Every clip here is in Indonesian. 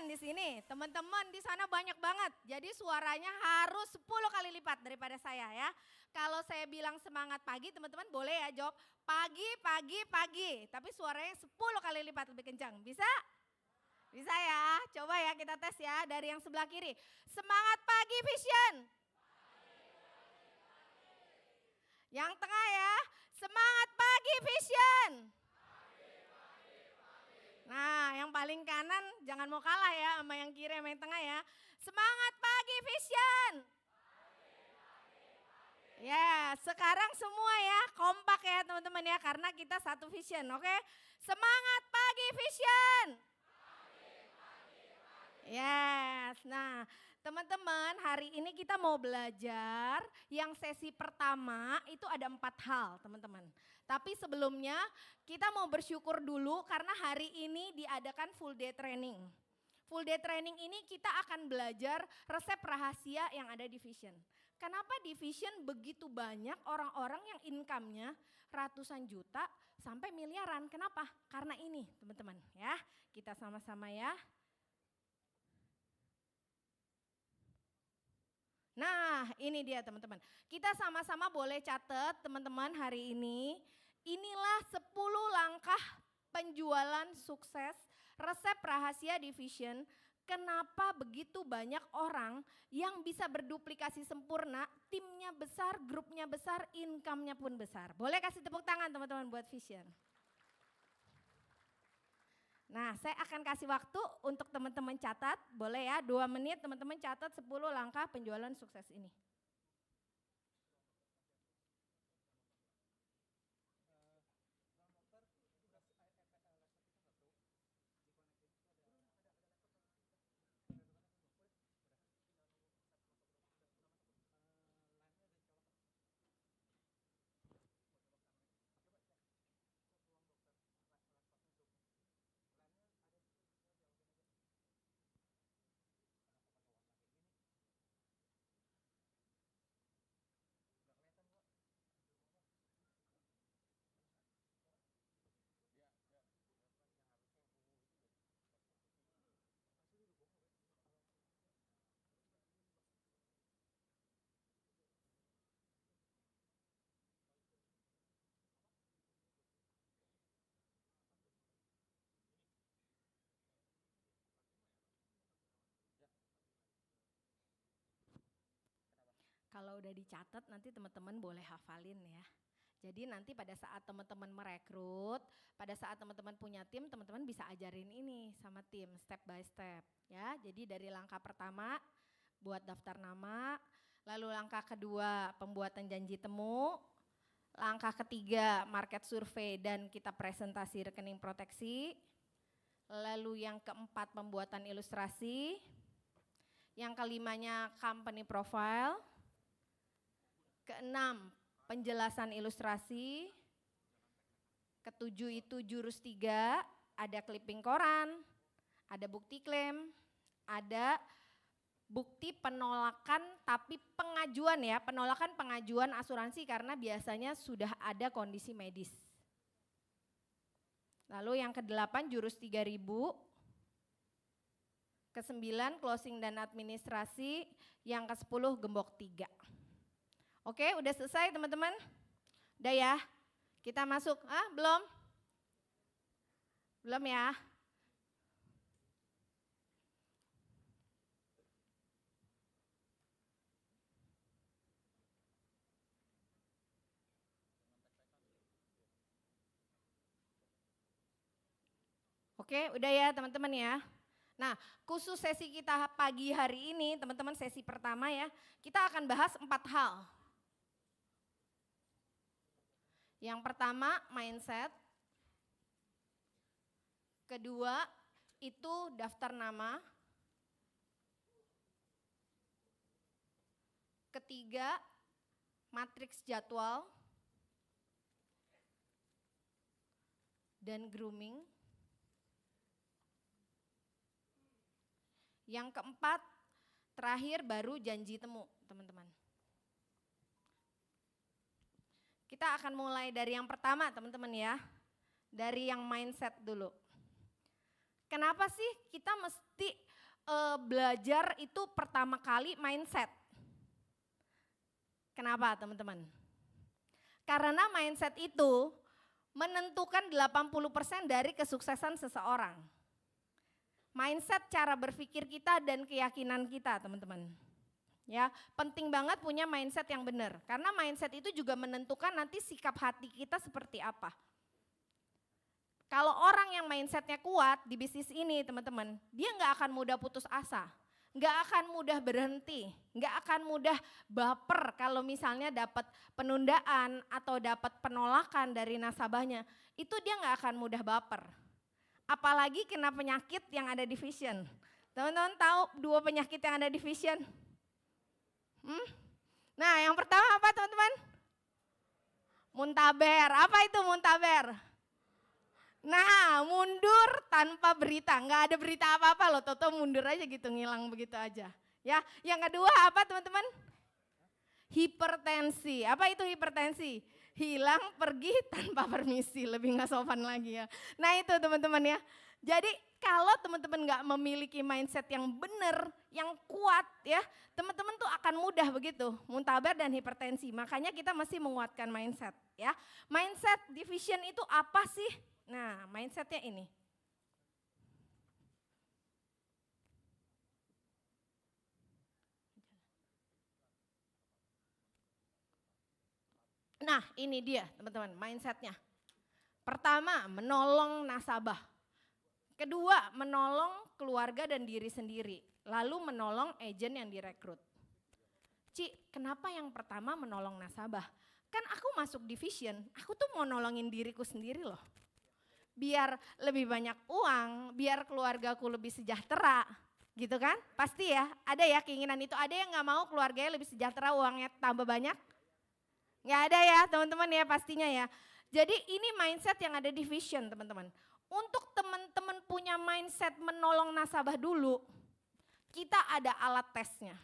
kan di sini? Teman-teman di sana banyak banget. Jadi suaranya harus 10 kali lipat daripada saya ya. Kalau saya bilang semangat pagi, teman-teman boleh ya jawab pagi, pagi, pagi. Tapi suaranya 10 kali lipat lebih kencang. Bisa? Bisa ya. Coba ya kita tes ya dari yang sebelah kiri. Semangat pagi Vision. Yang tengah ya. Semangat pagi Vision. Nah, yang paling kanan jangan mau kalah ya sama yang kiri sama yang tengah ya. Semangat pagi Vision. Ya, sekarang semua ya kompak ya teman-teman ya karena kita satu vision, oke? Semangat pagi Vision. Yes, nah teman-teman hari ini kita mau belajar yang sesi pertama itu ada 4 hal teman-teman. Tapi sebelumnya kita mau bersyukur dulu karena hari ini diadakan full day training. Full day training ini kita akan belajar resep rahasia yang ada di Vision. Kenapa di Vision begitu banyak orang-orang yang income-nya ratusan juta sampai miliaran. Kenapa? Karena ini teman-teman ya. Kita sama-sama ya. Nah ini dia teman-teman. Kita sama-sama boleh catat teman-teman hari ini. Inilah 10 langkah penjualan sukses, resep rahasia di Vision. Kenapa begitu banyak orang yang bisa berduplikasi sempurna, timnya besar, grupnya besar, income-nya pun besar. Boleh kasih tepuk tangan teman-teman buat Vision. Nah, saya akan kasih waktu untuk teman-teman catat, boleh ya 2 menit teman-teman catat 10 langkah penjualan sukses ini. Kalau udah dicatat nanti teman-teman boleh hafalin ya. Jadi nanti pada saat teman-teman merekrut, pada saat teman-teman punya tim, teman-teman bisa ajarin ini sama tim step by step ya. Jadi dari langkah pertama buat daftar nama, lalu langkah kedua pembuatan janji temu, langkah ketiga market survei dan kita presentasi rekening proteksi, lalu yang keempat pembuatan ilustrasi, yang kelimanya company profile, keenam penjelasan ilustrasi, ketujuh itu jurus 3, ada clipping koran, ada bukti klaim, ada bukti penolakan tapi pengajuan ya, penolakan pengajuan asuransi karena biasanya sudah ada kondisi medis. Lalu yang ke-8 jurus 3000, ke-9 closing dan administrasi, yang ke-10 gembok 3. Oke, udah selesai teman-teman? Udah ya? Kita masuk, belum? Belum ya? Oke, udah ya teman-teman ya? Nah, khusus sesi kita pagi hari ini, teman-teman sesi pertama ya, kita akan bahas 4 hal. Yang pertama mindset, kedua itu daftar nama, ketiga matriks jadwal, dan grooming. Yang keempat terakhir baru janji temu teman-teman. Kita akan mulai dari yang pertama teman-teman ya, dari yang mindset dulu. Kenapa sih kita mesti belajar itu pertama kali mindset. Kenapa teman-teman? Karena mindset itu menentukan 80% dari kesuksesan seseorang. Mindset cara berpikir kita dan keyakinan kita teman-teman. Ya, penting banget punya mindset yang benar. Karena mindset itu juga menentukan nanti sikap hati kita seperti apa. Kalau orang yang mindsetnya kuat di bisnis ini teman-teman, dia nggak akan mudah putus asa, nggak akan mudah berhenti, nggak akan mudah baper kalau misalnya dapat penundaan atau dapat penolakan dari nasabahnya, itu dia nggak akan mudah baper. Apalagi kena penyakit yang ada di Vision. Teman-teman tahu 2 penyakit yang ada di Vision? Nah yang pertama apa teman-teman? Muntaber, apa itu muntaber? Nah, mundur tanpa berita, nggak ada berita apa-apa loh, toto mundur aja gitu, ngilang begitu aja. Ya, yang kedua apa teman-teman? Hipertensi. Apa itu hipertensi? Hilang pergi tanpa permisi, lebih nggak sopan lagi ya. Nah itu teman-teman ya. Jadi kalau teman-teman nggak memiliki mindset yang benar, yang kuat ya, teman-teman tuh akan mudah begitu, muntaber dan hipertensi. Makanya kita mesti menguatkan mindset ya. Mindset division itu apa sih? Nah, mindsetnya ini. Nah, ini dia teman-teman mindsetnya. Pertama, menolong nasabah. Kedua, menolong keluarga dan diri sendiri. Lalu menolong agen yang direkrut. Ci, kenapa yang pertama menolong nasabah? Kan aku masuk division, aku tuh mau nolongin diriku sendiri loh. Biar lebih banyak uang, biar keluargaku lebih sejahtera, gitu kan? Pasti ya, ada ya keinginan itu. Ada yang nggak mau keluarganya lebih sejahtera, uangnya tambah banyak? Nggak ada ya teman-teman ya pastinya ya. Jadi ini mindset yang ada di Vision teman-teman. Untuk teman-teman punya mindset menolong nasabah dulu, kita ada alat tesnya.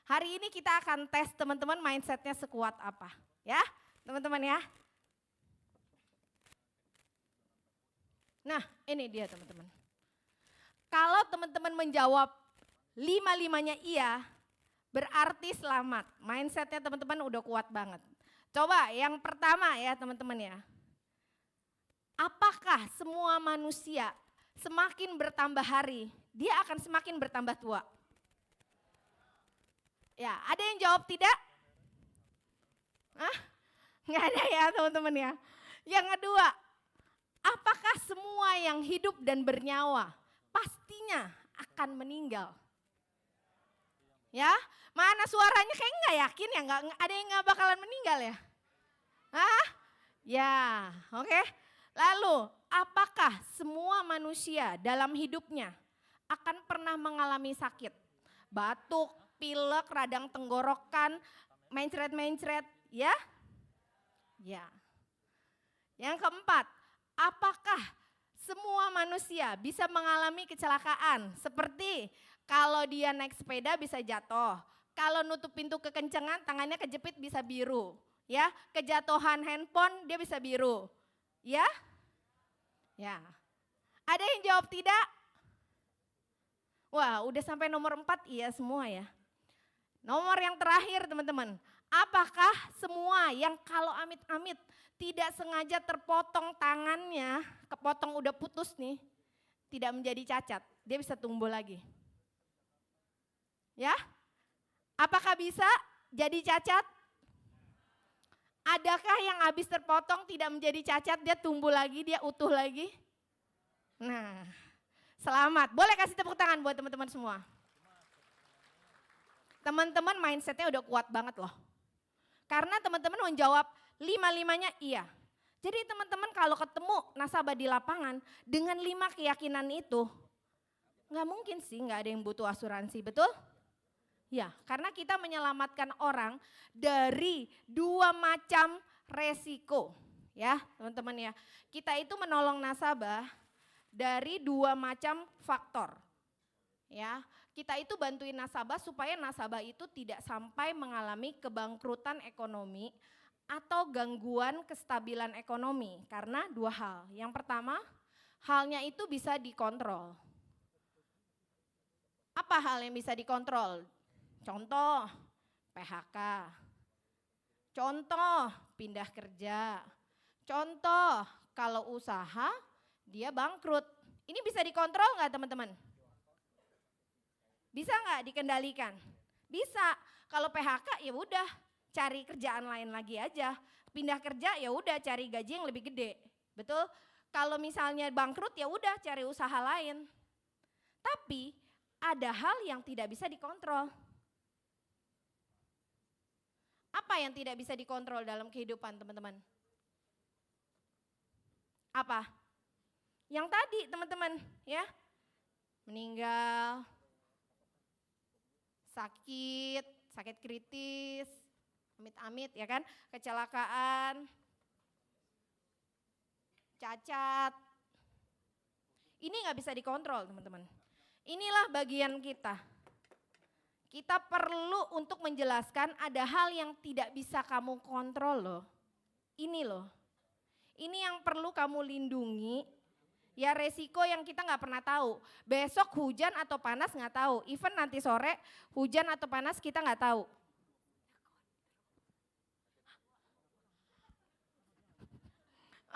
Hari ini kita akan tes teman-teman mindsetnya sekuat apa. Ya teman-teman ya. Nah ini dia teman-teman. Kalau teman-teman menjawab 5-5-nya iya, berarti selamat. Mindsetnya teman-teman udah kuat banget. Coba yang pertama ya teman-teman ya. Apakah semua manusia semakin bertambah hari, dia akan semakin bertambah tua? Ya, ada yang jawab tidak? Hah? Nggak ada ya teman-teman ya. Yang kedua, apakah semua yang hidup dan bernyawa pastinya akan meninggal? Ya, mana suaranya kayak nggak yakin ya, nggak ada yang nggak bakalan meninggal ya? Hah? Ya, oke. Lalu, apakah semua manusia dalam hidupnya akan pernah mengalami sakit? Batuk, pilek, radang tenggorokan, mencret-mencret, ya? Ya. Yang keempat, apakah semua manusia bisa mengalami kecelakaan? Seperti kalau dia naik sepeda bisa jatuh, kalau nutup pintu kekencengan tangannya kejepit bisa biru, ya. Kejatuhan handphone dia bisa biru, ya. Ya. Ada yang jawab tidak? Wah, udah sampai nomor 4 iya semua ya. Nomor yang terakhir teman-teman, apakah semua yang kalau amit-amit tidak sengaja terpotong tangannya, kepotong udah putus nih, tidak menjadi cacat, dia bisa tumbuh lagi? Ya? Apakah bisa jadi cacat? Adakah yang habis terpotong tidak menjadi cacat, dia tumbuh lagi, dia utuh lagi? Nah, selamat. Boleh kasih tepuk tangan buat teman-teman semua. Teman-teman mindsetnya udah kuat banget loh. Karena teman-teman menjawab 5-5-nya iya. Jadi teman-teman kalau ketemu nasabah di lapangan dengan 5 keyakinan itu, nggak mungkin sih nggak ada yang butuh asuransi, betul? Ya, karena kita menyelamatkan orang dari 2 macam resiko. Ya teman-teman ya, kita itu menolong nasabah dari 2 macam faktor. Ya, kita itu bantuin nasabah supaya nasabah itu tidak sampai mengalami kebangkrutan ekonomi atau gangguan kestabilan ekonomi karena 2 hal. Yang pertama, halnya itu bisa dikontrol. Apa hal yang bisa dikontrol? Contoh, PHK. Contoh, pindah kerja. Contoh, kalau usaha dia bangkrut. Ini bisa dikontrol nggak teman-teman? Bisa nggak dikendalikan? Bisa. Kalau PHK ya udah cari kerjaan lain lagi aja. Pindah kerja ya udah cari gaji yang lebih gede. Betul? Kalau misalnya bangkrut ya udah cari usaha lain. Tapi ada hal yang tidak bisa dikontrol. Apa yang tidak bisa dikontrol dalam kehidupan teman-teman? Apa? Yang tadi teman-teman ya. Meninggal, sakit kritis, amit-amit ya kan, kecelakaan, cacat. Ini nggak bisa dikontrol teman-teman. Inilah bagian kita. Kita perlu untuk menjelaskan ada hal yang tidak bisa kamu kontrol loh. Ini loh. Ini yang perlu kamu lindungi. Ya resiko yang kita nggak pernah tahu. Besok hujan atau panas nggak tahu. Even nanti sore hujan atau panas kita nggak tahu.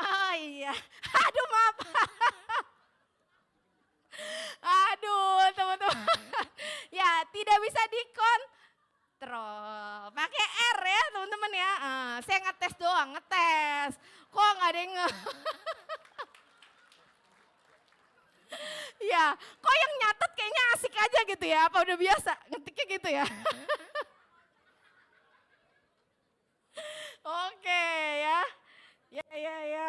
Oh iya, aduh maaf. Aduh teman-teman. Ya tidak bisa dikontrol. Pakai R ya teman-teman ya. Saya ngetes doang, ngetes. Kok nggak ada yang Ya, kok yang nyatet kayaknya asik aja gitu ya, apa udah biasa ngetiknya gitu ya. Oke ya, ya.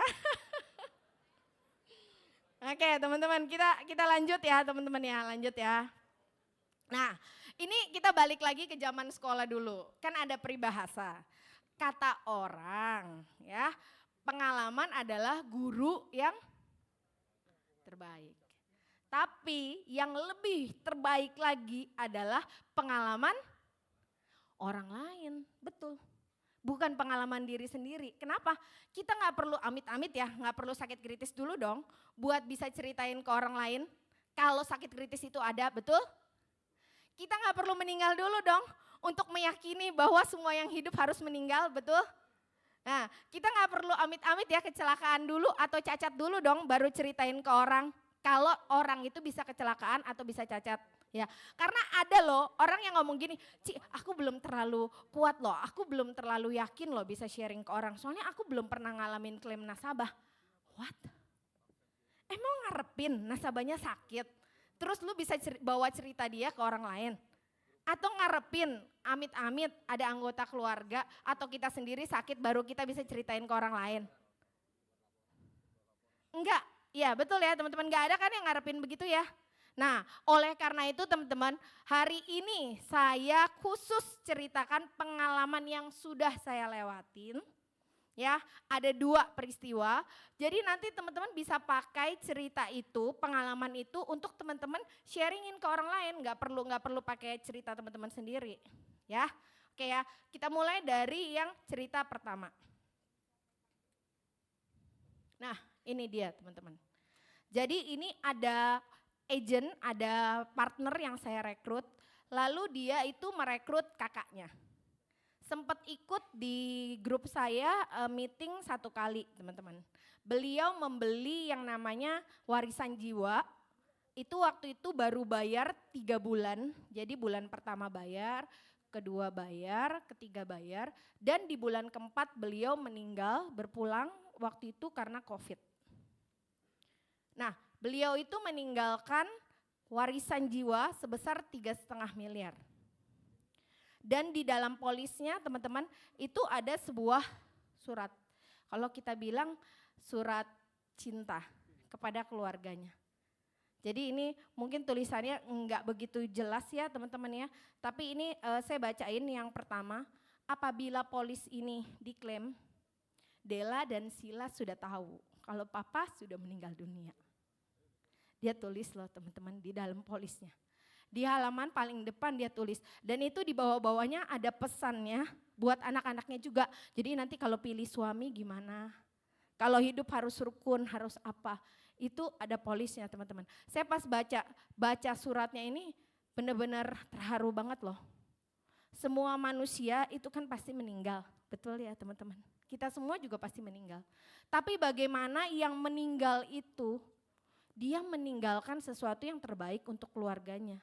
Oke teman-teman, kita lanjut ya teman-teman ya, lanjut ya. Nah, ini kita balik lagi ke zaman sekolah dulu, kan ada peribahasa. Kata orang ya, pengalaman adalah guru yang terbaik. Tapi yang lebih terbaik lagi adalah pengalaman orang lain, betul. Bukan pengalaman diri sendiri. Kenapa? Kita nggak perlu amit-amit ya, nggak perlu sakit kritis dulu dong, buat bisa ceritain ke orang lain. Kalau sakit kritis itu ada, betul? Kita nggak perlu meninggal dulu dong, untuk meyakini bahwa semua yang hidup harus meninggal, betul? Nah, kita nggak perlu amit-amit ya kecelakaan dulu atau cacat dulu dong, baru ceritain ke orang. Kalau orang itu bisa kecelakaan atau bisa cacat ya. Karena ada loh orang yang ngomong gini, Ci aku belum terlalu kuat loh, aku belum terlalu yakin loh bisa sharing ke orang. Soalnya aku belum pernah ngalamin klaim nasabah. What? Emang ngarepin nasabahnya sakit? Terus lu bisa bawa cerita dia ke orang lain? Atau ngarepin amit-amit ada anggota keluarga atau kita sendiri sakit baru kita bisa ceritain ke orang lain? Enggak. Iya betul ya teman-teman, gak ada kan yang ngarepin begitu ya. Nah oleh karena itu teman-teman, hari ini saya khusus ceritakan pengalaman yang sudah saya lewatin. Ya, ada 2 peristiwa. Jadi nanti teman-teman bisa pakai cerita itu, pengalaman itu untuk teman-teman sharingin ke orang lain, nggak perlu pakai cerita teman-teman sendiri. Ya. Oke ya, kita mulai dari yang cerita pertama. Nah, ini dia teman-teman. Jadi ini ada agent, ada partner yang saya rekrut, lalu dia itu merekrut kakaknya. Sempat ikut di grup saya meeting 1 kali teman-teman. Beliau membeli yang namanya warisan jiwa, itu waktu itu baru bayar 3 bulan, jadi bulan pertama bayar, kedua bayar, ketiga bayar, dan di bulan keempat beliau meninggal berpulang waktu itu karena COVID. Nah, beliau itu meninggalkan warisan jiwa sebesar 3,5 miliar. Dan di dalam polisnya teman-teman itu ada sebuah surat. Kalau kita bilang surat cinta kepada keluarganya. Jadi ini mungkin tulisannya enggak begitu jelas ya teman-teman ya. Tapi ini saya bacain yang pertama. Apabila polis ini diklaim, Della dan Sila sudah tahu kalau papa sudah meninggal dunia. Dia tulis loh teman-teman di dalam polisnya. Di halaman paling depan dia tulis. Dan itu di bawah-bawahnya ada pesannya buat anak-anaknya juga. Jadi nanti kalau pilih suami gimana? Kalau hidup harus rukun, harus apa? Itu ada polisnya teman-teman. Saya pas baca suratnya ini benar-benar terharu banget loh. Semua manusia itu kan pasti meninggal, betul ya teman-teman? Kita semua juga pasti meninggal. Tapi bagaimana yang meninggal itu, dia meninggalkan sesuatu yang terbaik untuk keluarganya.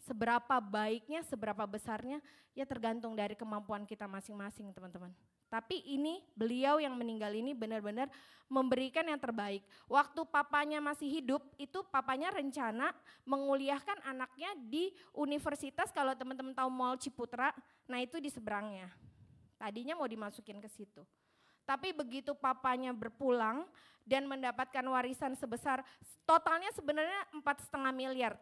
Seberapa baiknya, seberapa besarnya, ya tergantung dari kemampuan kita masing-masing teman-teman. Tapi ini beliau yang meninggal ini benar-benar memberikan yang terbaik. Waktu papanya masih hidup, itu papanya rencana menguliahkan anaknya di universitas, kalau teman-teman tahu Mall Ciputra, nah itu di seberangnya. Tadinya mau dimasukin ke situ. Tapi begitu papanya berpulang dan mendapatkan warisan sebesar, totalnya sebenarnya 4,5 miliar.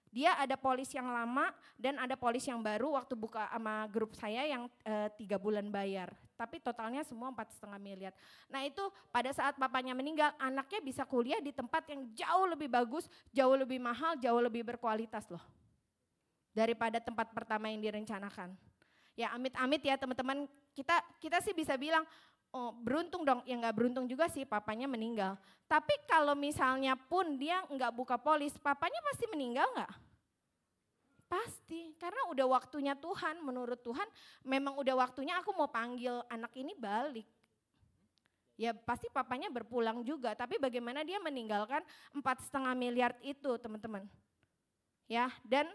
Dia ada polis yang lama dan ada polis yang baru waktu buka sama grup saya yang 3 bulan bayar. Tapi totalnya semua 4,5 miliar. Nah itu pada saat papanya meninggal, anaknya bisa kuliah di tempat yang jauh lebih bagus, jauh lebih mahal, jauh lebih berkualitas loh. Daripada tempat pertama yang direncanakan. Ya amit-amit ya teman-teman, kita sih bisa bilang, oh beruntung dong, ya nggak beruntung juga sih papanya meninggal. Tapi kalau misalnya pun dia nggak buka polis, papanya pasti meninggal nggak? Pasti, karena udah waktunya Tuhan, menurut Tuhan memang udah waktunya aku mau panggil anak ini balik. Ya pasti papanya berpulang juga, tapi bagaimana dia meninggalkan 4,5 miliar itu teman-teman. Ya dan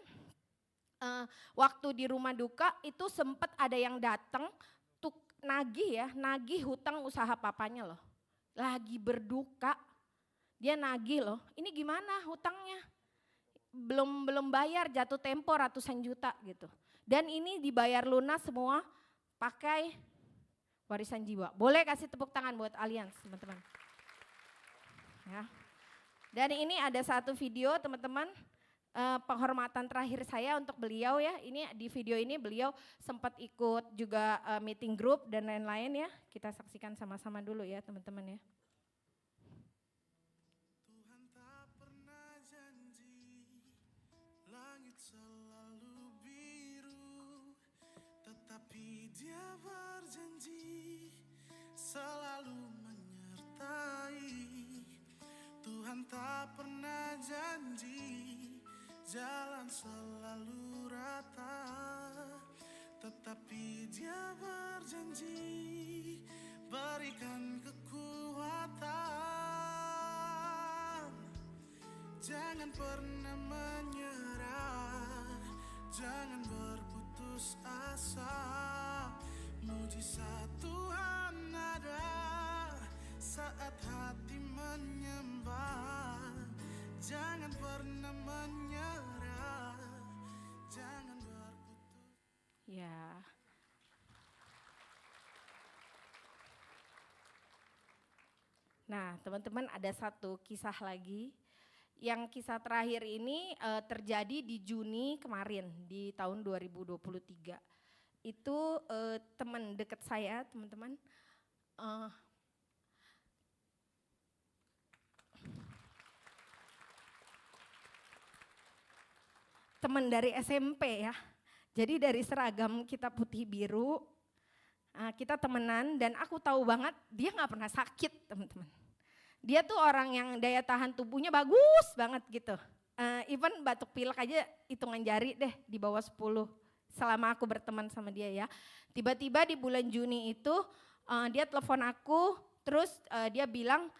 waktu di rumah duka itu sempat ada yang datang nagih hutang usaha papanya loh. Lagi berduka, dia nagih loh. Ini gimana hutangnya? Belum bayar, jatuh tempo ratusan juta gitu. Dan ini dibayar lunas semua pakai warisan jiwa. Boleh kasih tepuk tangan buat Allianz teman-teman. Ya. Dan ini ada satu video teman-teman, penghormatan terakhir saya untuk beliau ya. Ini di video ini beliau sempat ikut juga meeting group dan lain-lain ya. Kita saksikan sama-sama dulu ya teman-teman ya. Tuhan tak pernah janji langit selalu biru, tetapi Dia berjanji selalu menyertai. Tuhan tak pernah janji jalan selalu rata, tetapi Dia berjanji berikan kekuatan. Jangan pernah menyerah, jangan berputus asa. Mujizat Tuhan ada saat hati menyembah. Jangan pernah menyerah, jangan berputus. Ya. Nah teman-teman ada satu kisah lagi. Yang kisah terakhir ini terjadi di Juni kemarin di tahun 2023. Itu teman dekat saya teman-teman. Teman dari SMP ya. Jadi dari seragam kita putih biru, kita temenan dan aku tahu banget dia gak pernah sakit teman-teman. Dia tuh orang yang daya tahan tubuhnya bagus banget gitu. Even batuk pilek aja hitungan jari deh di bawah 10 selama aku berteman sama dia ya. Tiba-tiba di bulan Juni itu dia telepon aku terus dia bilang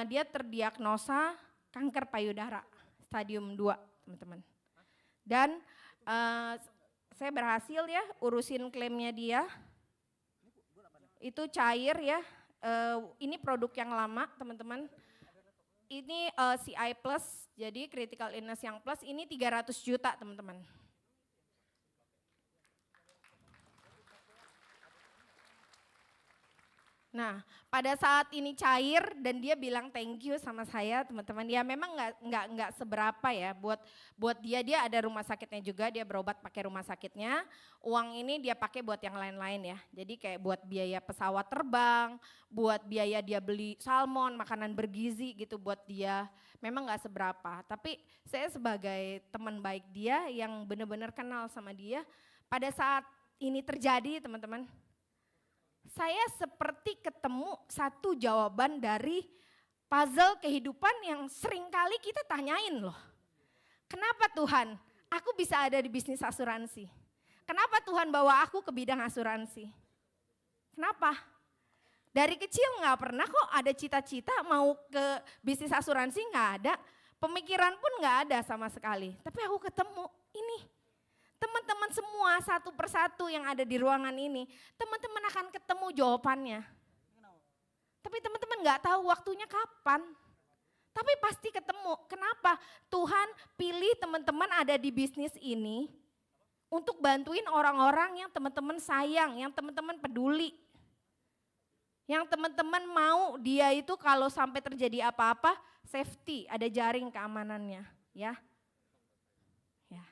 dia terdiagnosa kanker payudara stadium 2 teman-teman. Dan saya berhasil ya urusin klaimnya dia, itu cair ya, ini produk yang lama teman-teman, ini CI plus, jadi critical illness yang plus, ini 300 juta teman-teman. Nah, pada saat ini cair dan dia bilang thank you sama saya teman-teman. Ya memang nggak seberapa ya buat dia ada rumah sakitnya juga, dia berobat pakai rumah sakitnya. Uang ini dia pakai buat yang lain-lain ya. Jadi kayak buat biaya pesawat terbang, buat biaya dia beli salmon, makanan bergizi gitu buat dia. Memang nggak seberapa. Tapi saya sebagai teman baik dia yang benar-benar kenal sama dia, pada saat ini terjadi teman-teman, saya seperti ketemu satu jawaban dari puzzle kehidupan yang sering kali kita tanyain loh. Kenapa Tuhan aku bisa ada di bisnis asuransi? Kenapa Tuhan bawa aku ke bidang asuransi? Kenapa? Dari kecil nggak pernah kok ada cita-cita mau ke bisnis asuransi, nggak ada. Pemikiran pun nggak ada sama sekali. Tapi aku ketemu ini. Teman-teman semua satu persatu yang ada di ruangan ini, teman-teman akan ketemu jawabannya. Tapi teman-teman nggak tahu waktunya kapan. Tapi pasti ketemu. Kenapa? Tuhan pilih teman-teman ada di bisnis ini untuk bantuin orang-orang yang teman-teman sayang, yang teman-teman peduli. Yang teman-teman mau dia itu kalau sampai terjadi apa-apa, safety, ada jaring keamanannya, ya. Ya,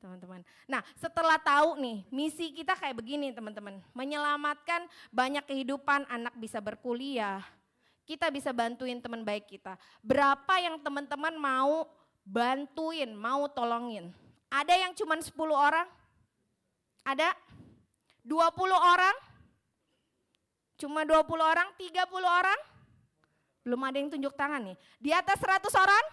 teman-teman. Nah, setelah tahu nih, misi kita kayak begini, teman-teman. Menyelamatkan banyak kehidupan, anak bisa berkuliah. Kita bisa bantuin teman baik kita. Berapa yang teman-teman mau bantuin, mau tolongin? Ada yang cuma 10 orang? Ada? 20 orang? Cuma 20 orang, 30 orang? Belum ada yang tunjuk tangan nih. Di atas 100 orang?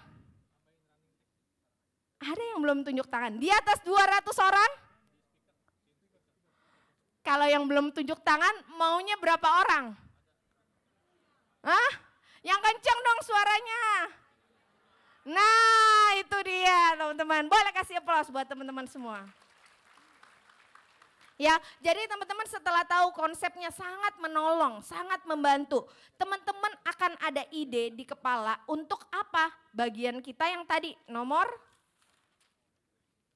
Ada yang belum tunjuk tangan. Di atas 200 orang? Kalau yang belum tunjuk tangan, maunya berapa orang? Hah? Yang kenceng dong suaranya. Nah, itu dia teman-teman. Boleh kasih aplaus buat teman-teman semua. Ya, jadi teman-teman setelah tahu konsepnya sangat menolong, sangat membantu. Teman-teman akan ada ide di kepala untuk apa? Bagian kita yang tadi nomor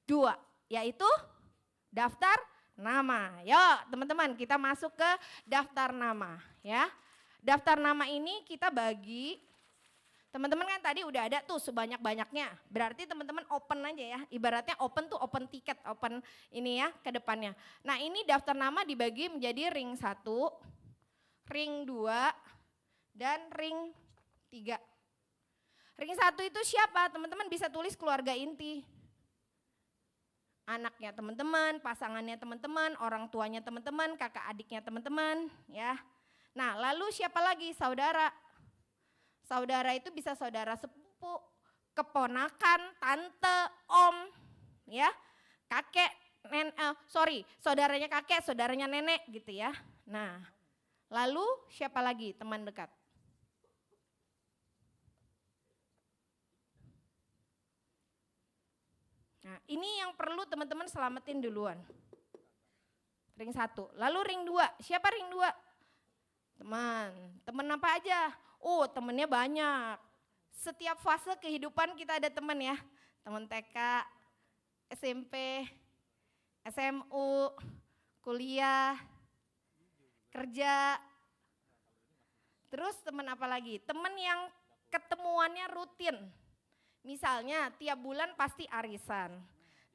2, yaitu daftar nama. Yuk teman-teman kita masuk ke daftar nama ya. Daftar nama ini kita bagi. Teman-teman kan tadi udah ada tuh sebanyak-banyaknya. Berarti teman-teman open aja ya. Ibaratnya open tuh open tiket, open ini ya ke depannya. Nah ini daftar nama dibagi menjadi ring 1, ring 2, dan ring 3. Ring 1 itu siapa? Teman-teman bisa tulis keluarga inti. Anaknya teman-teman, pasangannya teman-teman, orang tuanya teman-teman, kakak adiknya teman-teman ya. Nah lalu siapa lagi? Saudara. Saudara itu bisa saudara sepupu, keponakan, tante, om, ya, kakek, saudaranya kakek, saudaranya nenek gitu ya. Nah, lalu siapa lagi teman dekat? Nah, ini yang perlu teman-teman selamatin duluan. Ring 1, lalu ring 2, siapa ring 2? Teman apa aja? Oh temennya banyak. Setiap fase kehidupan kita ada teman ya. Teman TK, SMP, SMU, kuliah, kerja. Terus teman apa lagi? Teman yang ketemuannya rutin. Misalnya tiap bulan pasti arisan.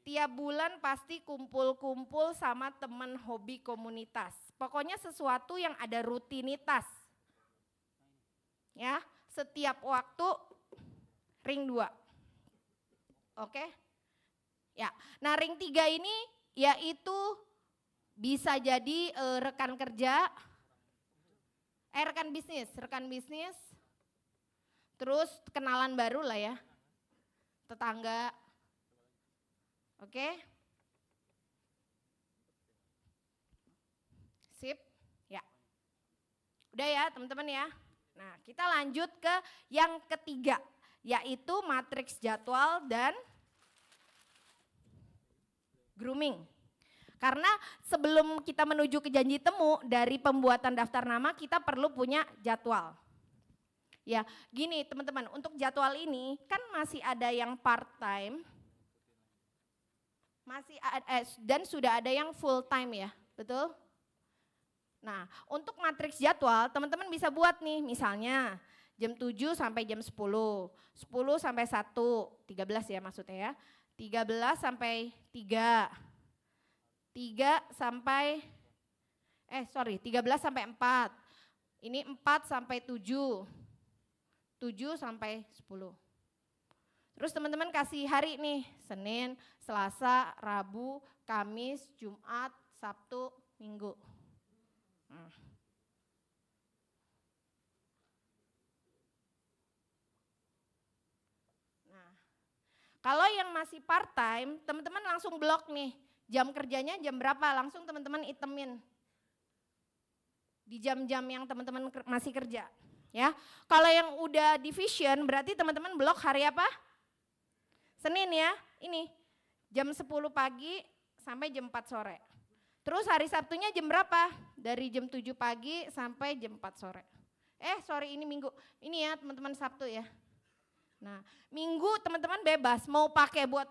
Tiap bulan pasti kumpul-kumpul sama teman hobi komunitas. Pokoknya sesuatu yang ada rutinitas. Ya, setiap waktu ring 2. Oke? Ya. Nah, ring 3 ini yaitu bisa jadi rekan kerja, rekan bisnis. Terus kenalan baru lah ya. Tetangga. Oke? Sip? Ya. Udah ya, teman-teman ya. Nah, kita lanjut ke yang ketiga, yaitu matriks jadwal dan grooming. Karena sebelum kita menuju ke janji temu, dari pembuatan daftar nama kita perlu punya jadwal. Ya, gini teman-teman, untuk jadwal ini kan masih ada yang part-time, dan sudah ada yang full-time ya, betul? Nah, untuk matriks jadwal teman-teman bisa buat nih, misalnya jam 7 sampai jam 10, 10 sampai 1, 13 ya maksudnya ya, 13 sampai 3, 13 sampai 4, ini 4 sampai 7, 7 sampai 10. Terus teman-teman kasih hari nih, Senin, Selasa, Rabu, Kamis, Jumat, Sabtu, Minggu. Nah, Kalau yang masih part time, teman-teman langsung blok nih. Jam kerjanya jam berapa? Langsung teman-teman itemin. Di jam-jam yang teman-teman masih kerja. Ya. Kalau yang udah division berarti teman-teman blok hari apa? Senin ya. Ini jam 10 pagi sampai jam 4 sore. Terus hari Sabtunya jam berapa? Dari jam 7 pagi sampai jam 4 sore. Sorry ini Minggu. Ini ya teman-teman Sabtu ya. Nah, Minggu teman-teman bebas, mau pakai buat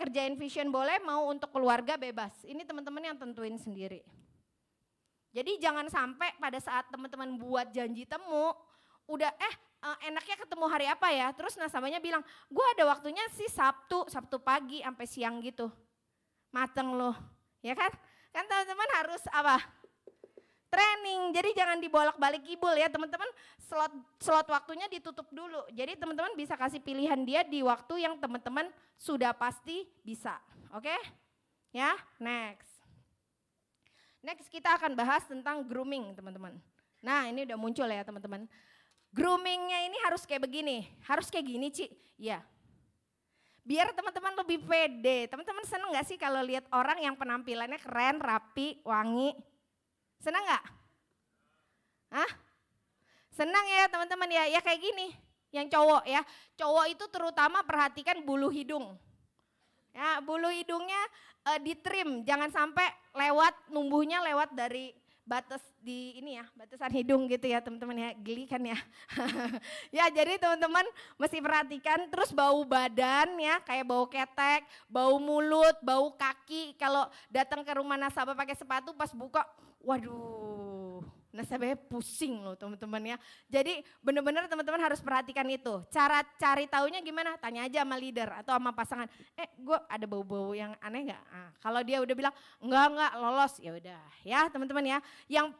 kerjain vision boleh, mau untuk keluarga bebas. Ini teman-teman yang tentuin sendiri. Jadi jangan sampai pada saat teman-teman buat janji temu, udah enaknya ketemu hari apa ya? Terus nasabahnya bilang, gue ada waktunya sih Sabtu pagi sampai siang gitu. Mateng loh, ya kan? Kan teman-teman harus apa? Training, jadi jangan dibolak-balik kibul ya teman-teman, slot waktunya ditutup dulu. Jadi teman-teman bisa kasih pilihan dia di waktu yang teman-teman sudah pasti bisa. Oke? Ya, next. Next kita akan bahas tentang grooming teman-teman. Nah ini udah muncul ya teman-teman. Groomingnya ini harus kayak begini, harus kayak gini Ci. Ya. Biar teman-teman lebih pede. Teman-teman seneng gak sih kalau lihat orang yang penampilannya keren, rapi, wangi? Senang gak? Hah? Senang ya teman-teman ya, ya kayak gini. Yang cowok ya, cowok itu terutama perhatikan bulu hidung. Ya, bulu hidungnya ditrim, jangan sampai numbuhnya lewat dari batas di ini ya, batasan hidung gitu ya teman-teman ya, geli kan ya. Ya jadi teman-teman mesti perhatikan, terus bau badan ya, kayak bau ketek, bau mulut, bau kaki. Kalau datang ke rumah nasabah pakai sepatu pas buka, waduh, nasabahnya pusing loh teman-teman ya. Jadi benar-benar teman-teman harus perhatikan itu. Cara cari taunya gimana? Tanya aja sama leader atau sama pasangan. Gue ada bau-bau yang aneh nggak? Nah, kalau dia udah bilang enggak lolos, ya udah ya teman-teman ya.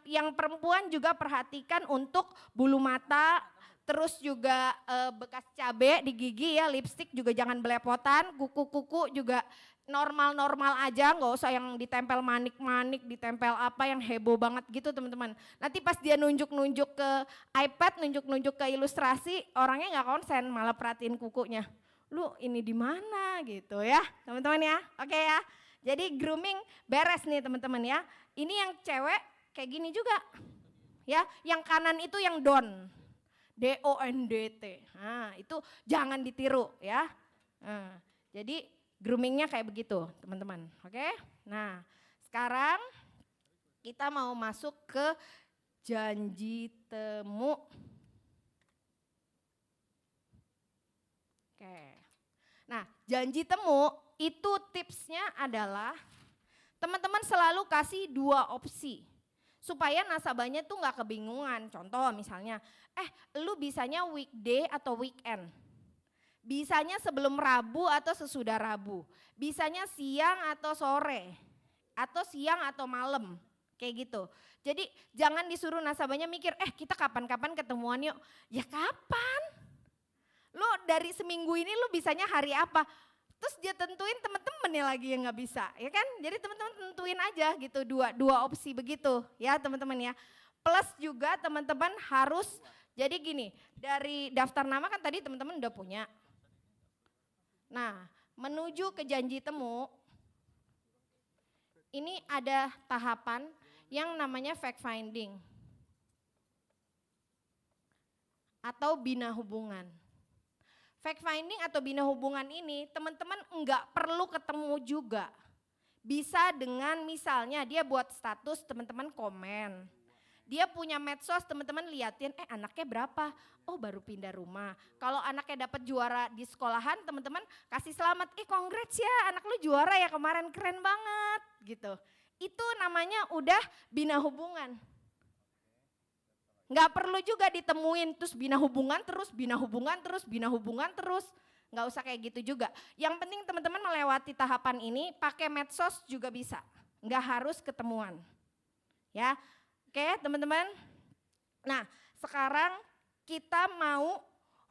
Yang perempuan juga perhatikan untuk bulu mata, terus juga bekas cabai di gigi ya, lipstik juga jangan belepotan, kuku-kuku juga normal-normal aja, nggak usah yang ditempel manik-manik, ditempel apa yang heboh banget gitu teman-teman. Nanti pas dia nunjuk-nunjuk ke iPad, nunjuk-nunjuk ke ilustrasi, orangnya nggak konsen, malah perhatiin kukunya. Lu ini di mana gitu ya teman-teman ya, oke ya. Jadi grooming beres nih teman-teman ya. Ini yang cewek kayak gini juga ya, yang kanan itu yang don. DONDT. Nah, itu jangan ditiru ya. Nah, jadi groomingnya kayak begitu teman-teman. Oke. Nah, sekarang kita mau masuk ke janji temu. Oke. Nah, janji temu itu tipsnya adalah teman-teman selalu kasih 2 opsi. Supaya nasabahnya tuh gak kebingungan. Contoh misalnya, lu bisanya weekday atau weekend? Bisanya sebelum Rabu atau sesudah Rabu? Bisanya siang atau sore? Atau siang atau malam? Kayak gitu. Jadi jangan disuruh nasabahnya mikir, kita kapan-kapan ketemuan yuk. Ya kapan? Lu dari seminggu ini lu bisanya hari apa? Terus dia tentuin teman-temannya lagi yang gak bisa, ya kan? Jadi teman-teman tentuin aja gitu, dua opsi begitu ya teman-teman ya. Plus juga teman-teman harus, jadi gini, dari daftar nama kan tadi teman-teman udah punya. Nah, menuju ke janji temu, ini ada tahapan yang namanya fact finding atau bina hubungan. Fact finding atau bina hubungan ini teman-teman enggak perlu ketemu juga. Bisa dengan misalnya dia buat status teman-teman komen. Dia punya medsos teman-teman liatin anaknya berapa? Oh baru pindah rumah. Kalau anaknya dapat juara di sekolahan teman-teman kasih selamat. Congrats ya anak lu juara ya kemarin keren banget gitu. Itu namanya udah bina hubungan. Nggak perlu juga ditemuin terus bina hubungan terus, bina hubungan terus, bina hubungan terus. Nggak usah kayak gitu juga. Yang penting teman-teman melewati tahapan ini pakai medsos juga bisa. Nggak harus ketemuan. Ya, oke teman-teman. Nah sekarang kita mau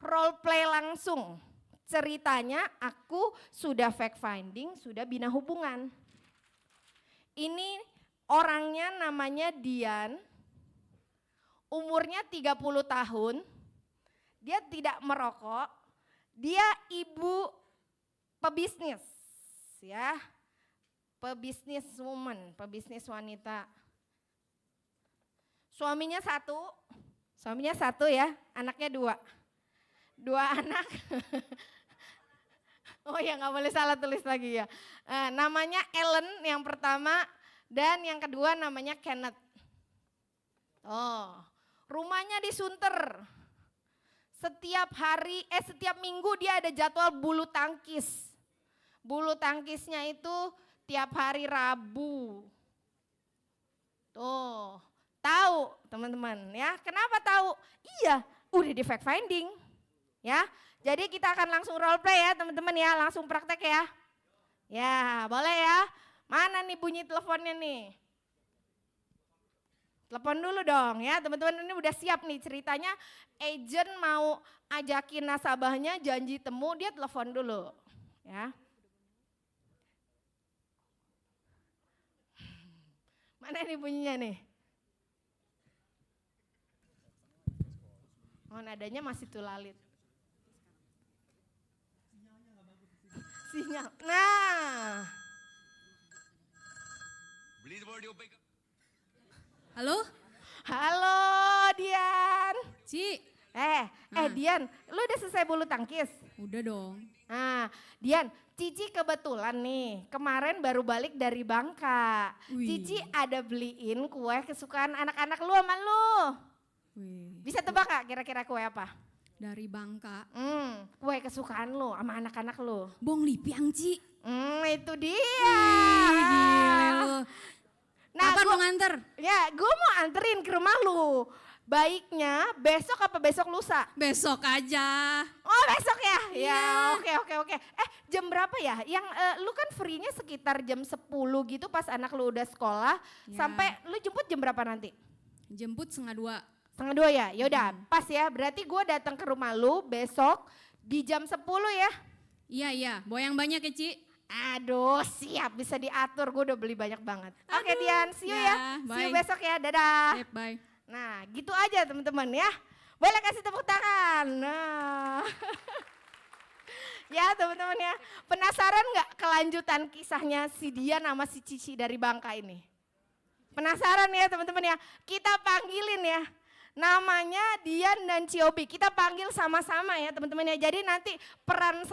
role play langsung. Ceritanya aku sudah fact finding, sudah bina hubungan. Ini orangnya namanya Dian. Umurnya 30 tahun, dia tidak merokok, dia ibu pebisnis ya. Pebisnis woman, pebisnis wanita. Suaminya satu ya, anaknya dua. Dua anak. Oh ya nggak boleh salah tulis lagi ya. Namanya Ellen yang pertama dan yang kedua namanya Kenneth. Oh, rumahnya di Sunter. Setiap minggu dia ada jadwal bulu tangkis. Bulu tangkisnya itu tiap hari Rabu. Tuh, tahu teman-teman ya. Kenapa tahu? Iya, udah di fact finding. Ya, jadi kita akan langsung role play ya teman-teman ya, langsung praktek ya. Ya, boleh ya. Mana nih bunyi teleponnya nih? Telepon dulu dong ya, teman-teman ini udah siap nih ceritanya. Agent mau ajakin nasabahnya janji temu, dia telepon dulu ya. Mana nih bunyinya nih? Oh nadanya masih tulalit. Sinyal. Nah. Halo? Halo Dian. Ci? Dian, lu udah selesai bulu tangkis? Udah dong. Nah, Dian, Cici kebetulan nih kemarin baru balik dari Bangka. Wih. Cici ada beliin kue kesukaan anak-anak lu sama lu. Wih. Bisa tebak gak kira-kira kue apa? Dari Bangka. Kue kesukaan lu sama anak-anak lu. Bong lipiang, Ci. Itu dia. Wih, gile lu. Nah, Kapan mau nganter? Ya, gue mau anterin ke rumah lu. Baiknya besok apa besok lusa? Besok aja. Oh besok ya? Iya. Ya oke. Jam berapa ya? Yang lu kan free-nya sekitar jam 10 gitu pas anak lu udah sekolah. Ya. Sampai lu jemput jam berapa nanti? Jemput 1:30. 1:30 ya? Yaudah pas ya, berarti gue datang ke rumah lu besok di jam 10 ya? Iya. Bawa yang banyak ya, Ci. Aduh siap, bisa diatur, gue udah beli banyak banget. Oke Aduh, Dian, see you ya, ya. See you bye. besok ya, dadah. Yep, bye. Nah gitu aja teman-teman ya. Boleh kasih tepuk tangan. Nah. Ya teman-teman ya. Penasaran gak kelanjutan kisahnya si Dian sama si Cici dari Bangka ini? Penasaran ya teman-teman ya. Kita panggilin ya. Namanya Dian dan Ciobi. Kita panggil sama-sama ya teman-teman ya. Jadi nanti peran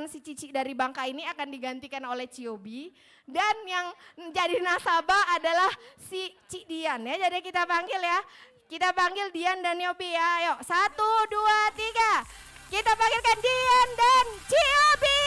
si Cici dari Bangka ini akan digantikan oleh Ciobi. Dan yang jadi nasabah adalah si Ci Dian ya. Jadi kita panggil ya. Kita panggil Dian dan Ciobi ya. Ayo 1, 2, 3. Kita panggilkan Dian dan Ciobi.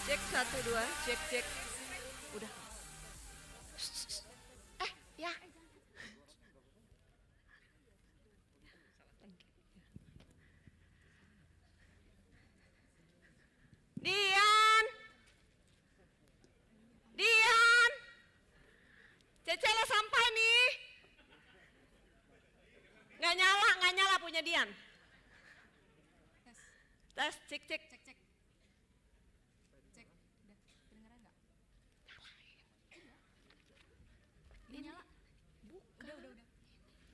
Cek 1, 2, cek. Udah. Ya. Dian. Cecele sampai nih. Nggak nyala punya Dian. Tes, cek. Cek. Cek. Udah kedengeran enggak? Udah nyala? Buka. Udah.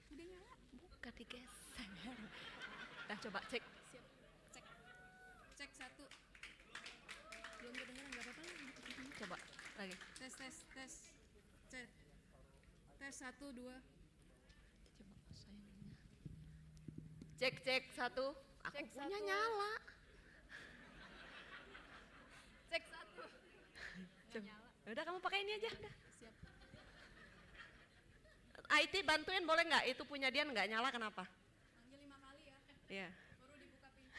Udah nyala? Buka digeser. Nah coba cek. Siap. Cek 1. Belum kedengeran enggak apa-apa lah. Coba lagi. Tes. Cek. Tes 1, 2. Coba sayangnya. Cek 1. Aku Cek punya 1. nyala. Cek 1. Coba. Udah kamu pakai ini aja. Udah. Siap. IT bantuin boleh nggak? Itu punya Dian nggak nyala kenapa? Panggil 5 kali ya. Iya. Baru dibuka pintu.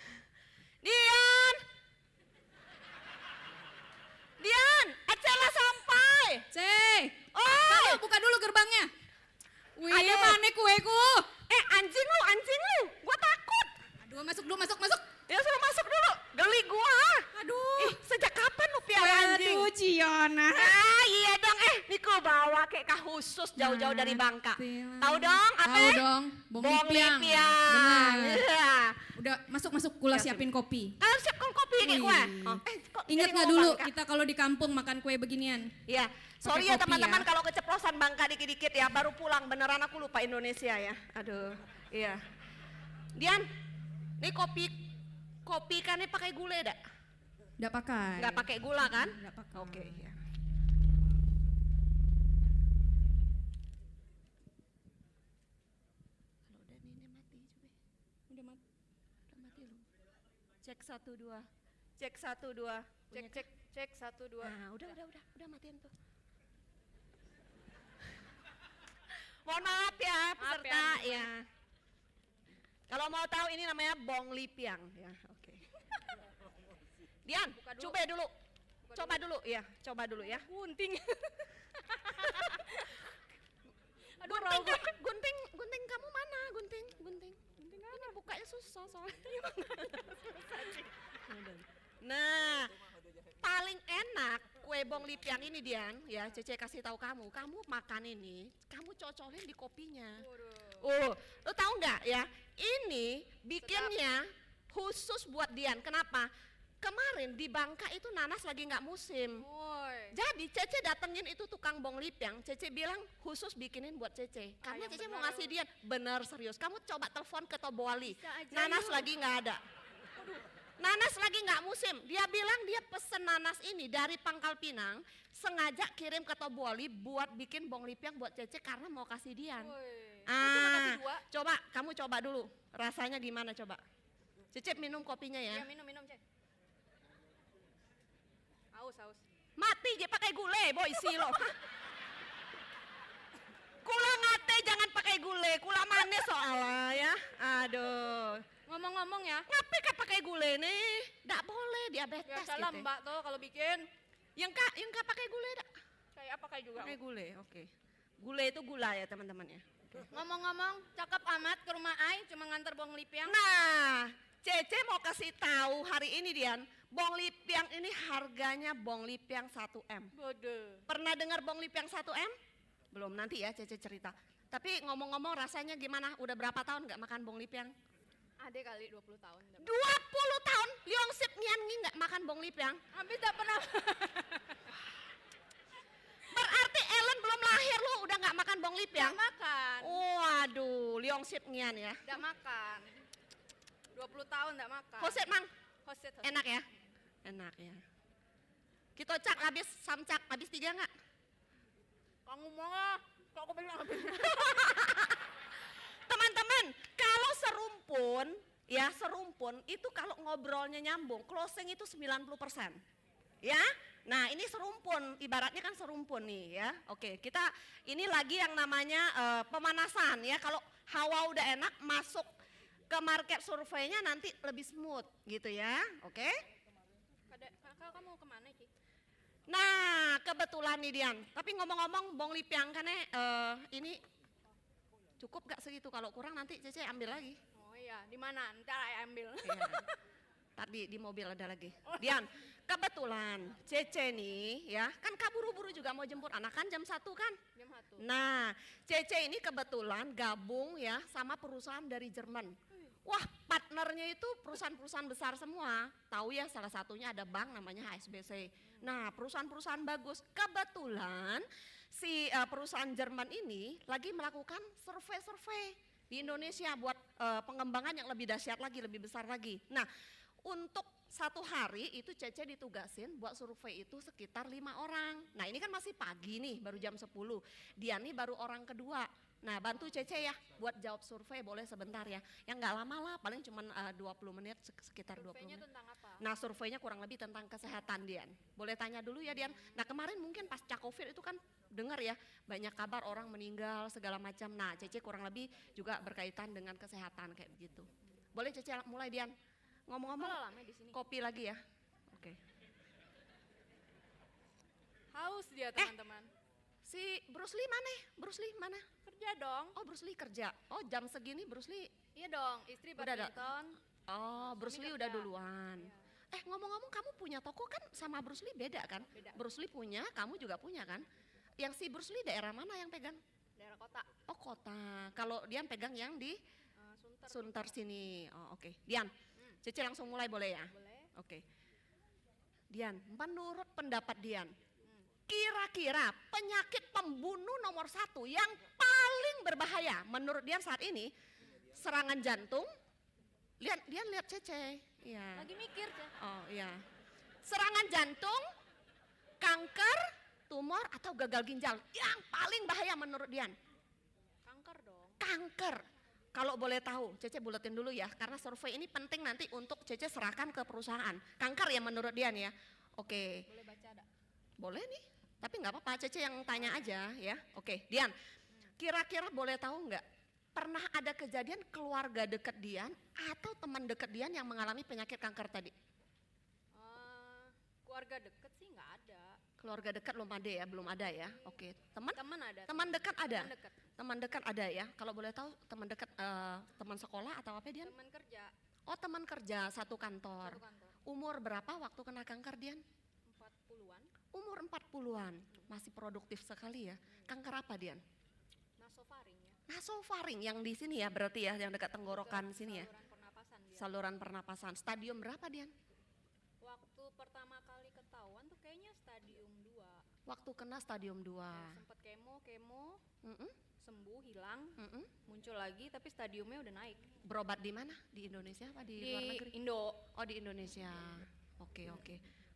Dian, Acela sampai. Cek. Oh, Buka dulu gerbangnya. Wih, Aduh. mana kueku? anjing lu, gua takut. Aduh, masuk. Ya suruh masuk dulu, geli gua. Aduh. Sejak kapan lu piara anjing? Aduh, Ciona. Iya dong, Niku bawa kayak khusus jauh-jauh dari Bangka. Mati lah. Tahu dong, apa? Tahu dong, bong lipiang. Benar. Benar. Iya. Udah masuk kula Ya, siapin kopi. Kalian siapkan kopi kayak Wih. kue. Oh, kok Ingat jadi nggak ngomong dulu Bangka? kita kalau di kampung makan kue beginian? Ya, sorry Pakai ya kopi teman-teman ya. kalau keceplosan Bangka dikit-dikit ya, baru pulang beneran aku lupa Indonesia ya. Aduh, iya. Dian, ini kopi kan ini pakai gula dak? Nggak pakai. Nggak pakai gula kan? Nggak pakai. Oke, ya. Udah mati. Cek 1 2. Cek 1 2. Cek 1 2. Nah, udah matiin tuh. Mohon maaf ya peserta ya. Kalau mau tahu ini namanya bong lipiang ya. Oke. Dian, coba dulu. Coba dulu ya. Gunting. Gunting kamu mana? Gunting. Ini bukanya susah soalnya. Nah, paling enak kue bong lipiang ini Dian, ya Cece kasih tahu kamu makan ini, kamu cocolin di kopinya. Lo tahu nggak ya? Ini bikinnya khusus buat Dian. Kenapa? Kemarin di Bangka itu nanas lagi nggak musim. Jadi Cece datengin itu tukang bong lipiang, Cece bilang khusus bikinin buat Cece. Karena Cece mau ngasih Dian, bener serius. Kamu coba telepon ke Toboali, nanas lagi nggak ada. Nanas lagi nggak musim. Dia bilang dia pesen nanas ini dari Pangkal Pinang, sengaja kirim ke Toboali buat bikin bong lipiang buat Cece karena mau kasih Dian. Coba kamu coba dulu, rasanya gimana coba. Cece minum kopinya ya. Minum, Cek. Haus. Mati dia pakai gule, boy isi lo. Kula ngate jangan pakai gule, kula manis soalnya ya. Aduh. Ngomong-ngomong ya. Ngapain kak pakai gule nih? Nggak boleh diabetes Ya salah gitu. Mbak tuh kalau bikin. Yang kak pakai gule dak? Kayak apa kayak juga. Pakai gule, oke. Gule itu gula ya teman-teman ya. Ngomong-ngomong, cakep amat ke rumah Ai cuma nganter bong lipiang. Nah, Cece mau kasih tahu hari ini Dian, bong lipiang ini harganya bong lipiang 1M. Bodoh. Pernah dengar bong lipiang 1M? Belum, nanti ya Cece cerita. Tapi ngomong-ngomong rasanya gimana? Udah berapa tahun nggak makan bong lipiang? Ada kali 20 tahun. 20 tahun Liong Sip Ngian Ngi nggak makan bong lipiang? Habis tak pernah. Berarti Ellen belum lahir lu udah nggak makan bong lipiang? Nggak makan. Waduh, Liong Sip Ngian ya. Nggak makan. 20 tahun nggak makan. Hoset mang, Hoset. enak ya? Enak ya. Kita cak habis samcak, habis 3 nggak? Kamu mau nggak? Kok aku bilang habis. Teman-teman, kalau serumpun itu kalau ngobrolnya nyambung, closing itu 90%. Ya, nah ini serumpun, ibaratnya kan serumpun nih ya. Oke, kita ini lagi yang namanya pemanasan ya. Kalau hawa udah enak, masuk ke market surveinya nanti lebih smooth gitu ya. Oke. Kakak kamu kemana Ki? Nah, kebetulan nih Dian. Tapi ngomong-ngomong bong lipiang kan ini cukup gak segitu? Kalau kurang nanti Cece ambil lagi. Oh iya, di mana? Ntar Ai ambil. Iya. Tadi di mobil ada lagi. Dian, kebetulan Cece nih ya, kan kaburu-buru juga mau jemput anak kan jam 1 kan? Jam 1. Nah, Cece ini kebetulan gabung ya sama perusahaan dari Jerman. Wah, partnernya itu perusahaan-perusahaan besar semua. Tahu ya, salah satunya ada bank namanya HSBC. Nah, perusahaan-perusahaan bagus. Kebetulan si perusahaan Jerman ini lagi melakukan survei-survei di Indonesia buat pengembangan yang lebih dahsyat lagi, lebih besar lagi. Nah, untuk 1 hari itu Cece ditugasin buat survei itu sekitar 5 orang. Nah ini kan masih pagi nih, baru jam 10. Dia nih baru orang kedua. Nah bantu Cece ya buat jawab survei, boleh sebentar ya. Yang nggak lama lah, paling cuma 20 menit, sekitar 20 Surveinya menit. tentang apa? Nah surveinya kurang lebih tentang kesehatan Dian. Boleh tanya dulu ya Dian. Nah kemarin mungkin pasca Covid itu kan dengar ya, banyak kabar orang meninggal segala macam. Nah Cece kurang lebih juga berkaitan dengan kesehatan kayak begitu. Boleh Cece mulai Dian. Ngomong-ngomong, Kalau lama di sini. kopi lagi ya. Oke. Haus dia teman-teman. Si Bruce Lee mana? Bruce Lee mana? Kerja dong. Oh Bruce Lee kerja. Oh jam segini Bruce Lee. Iya dong, istri Udah ada. badminton. Oh Bruce Suami Lee udah kerja. duluan. Ngomong-ngomong kamu punya toko kan sama Bruce Lee beda kan? Beda. Bruce Lee punya, kamu juga punya kan? Yang si Bruce Lee daerah mana yang pegang? Daerah kota. Oh kota. Kalau dia pegang yang di Sunter sini. Oh, oke. Dian, Cece langsung mulai boleh ya? Boleh. Oke. Dian, menurut pendapat Dian, kira-kira penyakit pembunuh nomor 1 yang paling berbahaya menurut Dian saat ini, serangan jantung. Dian lihat Cece. Iya. Lagi mikir, Cek. Oh iya. Serangan jantung, kanker, tumor atau gagal ginjal yang paling bahaya menurut Dian? Kanker dong. Kanker. Kalau boleh tahu, Cece buletin dulu ya, karena survei ini penting nanti untuk Cece serahkan ke perusahaan. Kanker ya menurut Dian ya. Oke. Boleh baca ada. Boleh nih, tapi nggak apa-apa, Cece yang tanya aja ya. Oke, Dian, kira-kira boleh tahu nggak, pernah ada kejadian keluarga dekat Dian atau teman dekat Dian yang mengalami penyakit kanker tadi? Keluarga deket sih nggak ada. Keluarga dekat belum ada ya. Oke, teman Teman ada. teman dekat ada. Teman dekat. Teman dekat ada ya. Kalau boleh tahu teman dekat teman sekolah atau apa Dian? Teman kerja. Oh, teman kerja satu kantor. Satu kantor. Umur berapa waktu kena kanker Dian? 40-an. Umur 40-an. Masih produktif sekali ya. Kanker apa Dian? Nasofaring ya. Nasofaring yang di sini ya berarti ya, yang dekat tenggorokan Juga sini ya. Saluran pernapasan dia. Saluran pernapasan. Stadium berapa Dian? Waktu pertama kali ketahuan tuh kayaknya stadium 2. Waktu kena stadium 2. Sempet kemo, Mm-mm, sembuh, hilang, mm-mm. muncul lagi tapi stadiumnya udah naik. Berobat di mana? Di Indonesia apa di luar negeri? Indo. Oh, di Indonesia. Oke.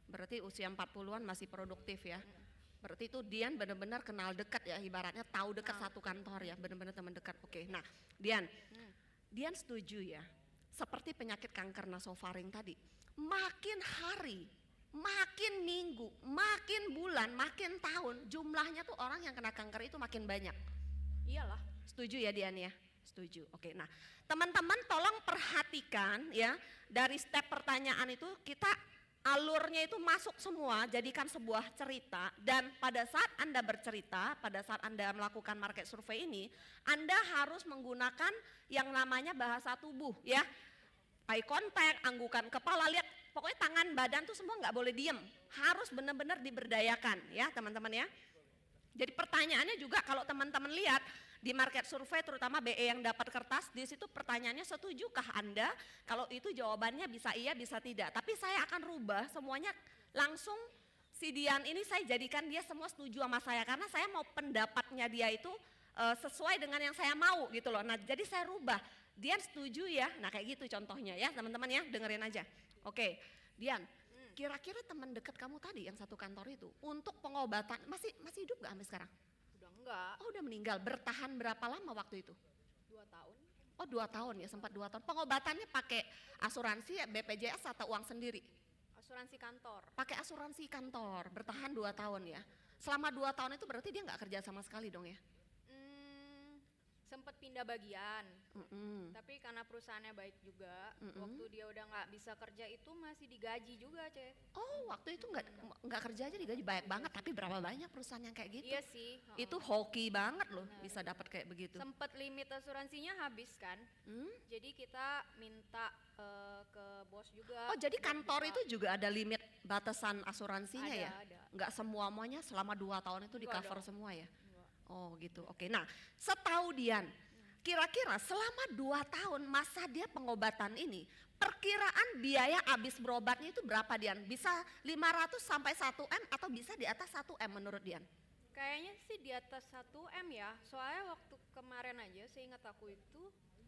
Berarti usia 40-an masih produktif ya. Berarti itu Dian benar-benar kenal dekat ya, ibaratnya tahu dekat satu kantor ya, benar-benar teman dekat. Oke. Nah, Dian. Dian setuju ya. Seperti penyakit kanker nasofaring tadi. Makin hari, makin minggu, makin bulan, makin tahun, jumlahnya tuh orang yang kena kanker itu makin banyak. Iyalah. Setuju ya Dian ya? Setuju. Oke, nah teman-teman tolong perhatikan ya, dari step pertanyaan itu kita alurnya itu masuk semua, jadikan sebuah cerita, dan pada saat Anda bercerita, pada saat Anda melakukan market survey ini, Anda harus menggunakan yang namanya bahasa tubuh ya. Eye contact, anggukan kepala, lihat pokoknya tangan badan tuh semua nggak boleh diem, harus benar-benar diberdayakan ya teman-teman ya. Jadi pertanyaannya juga kalau teman-teman lihat di market survey terutama BE yang dapat kertas, di situ pertanyaannya setujukah Anda? Kalau itu jawabannya bisa iya bisa tidak, tapi saya akan rubah semuanya langsung. Si Dian ini saya jadikan dia semua setuju sama saya karena saya mau pendapatnya dia itu sesuai dengan yang saya mau gitu loh. Nah jadi saya rubah. Dian setuju ya, nah kayak gitu contohnya ya teman-teman ya, dengerin aja. Oke, Dian, kira-kira teman dekat kamu tadi yang satu kantor itu untuk pengobatan masih hidup gak sampai sekarang? Udah enggak. Oh udah meninggal, bertahan berapa lama waktu itu? 2 tahun. Oh 2 tahun ya, sempat 2 tahun. Pengobatannya pakai asuransi BPJS atau uang sendiri? Asuransi kantor. Pakai asuransi kantor, bertahan 2 tahun ya. Selama 2 tahun itu berarti dia gak kerja sama sekali dong ya? Sempet pindah bagian. Mm-mm. Tapi karena perusahaannya baik juga, Mm-mm. waktu dia udah nggak bisa kerja itu masih digaji juga, Cek. Oh waktu itu nggak kerja aja digaji banyak banget, tapi berapa banyak perusahaan yang kayak gitu? Iya sih. Itu hoki banget loh bisa dapat kayak begitu. Sempet limit asuransinya habis kan. Jadi kita minta ke bos juga. Oh jadi buat kantor buka. itu juga ada limit batasan asuransinya Ada, ya? ada. Nggak semuanya selama 2 tahun itu di Enggak cover dong. semua ya? Enggak. Oh gitu, oke. Nah setahu Dian, kira-kira selama 2 tahun masa dia pengobatan ini, perkiraan biaya habis berobatnya itu berapa Dian? Bisa 500 sampai 1M atau bisa di atas 1M menurut Dian? Kayaknya sih di atas 1M ya. Soalnya waktu kemarin aja seingat aku itu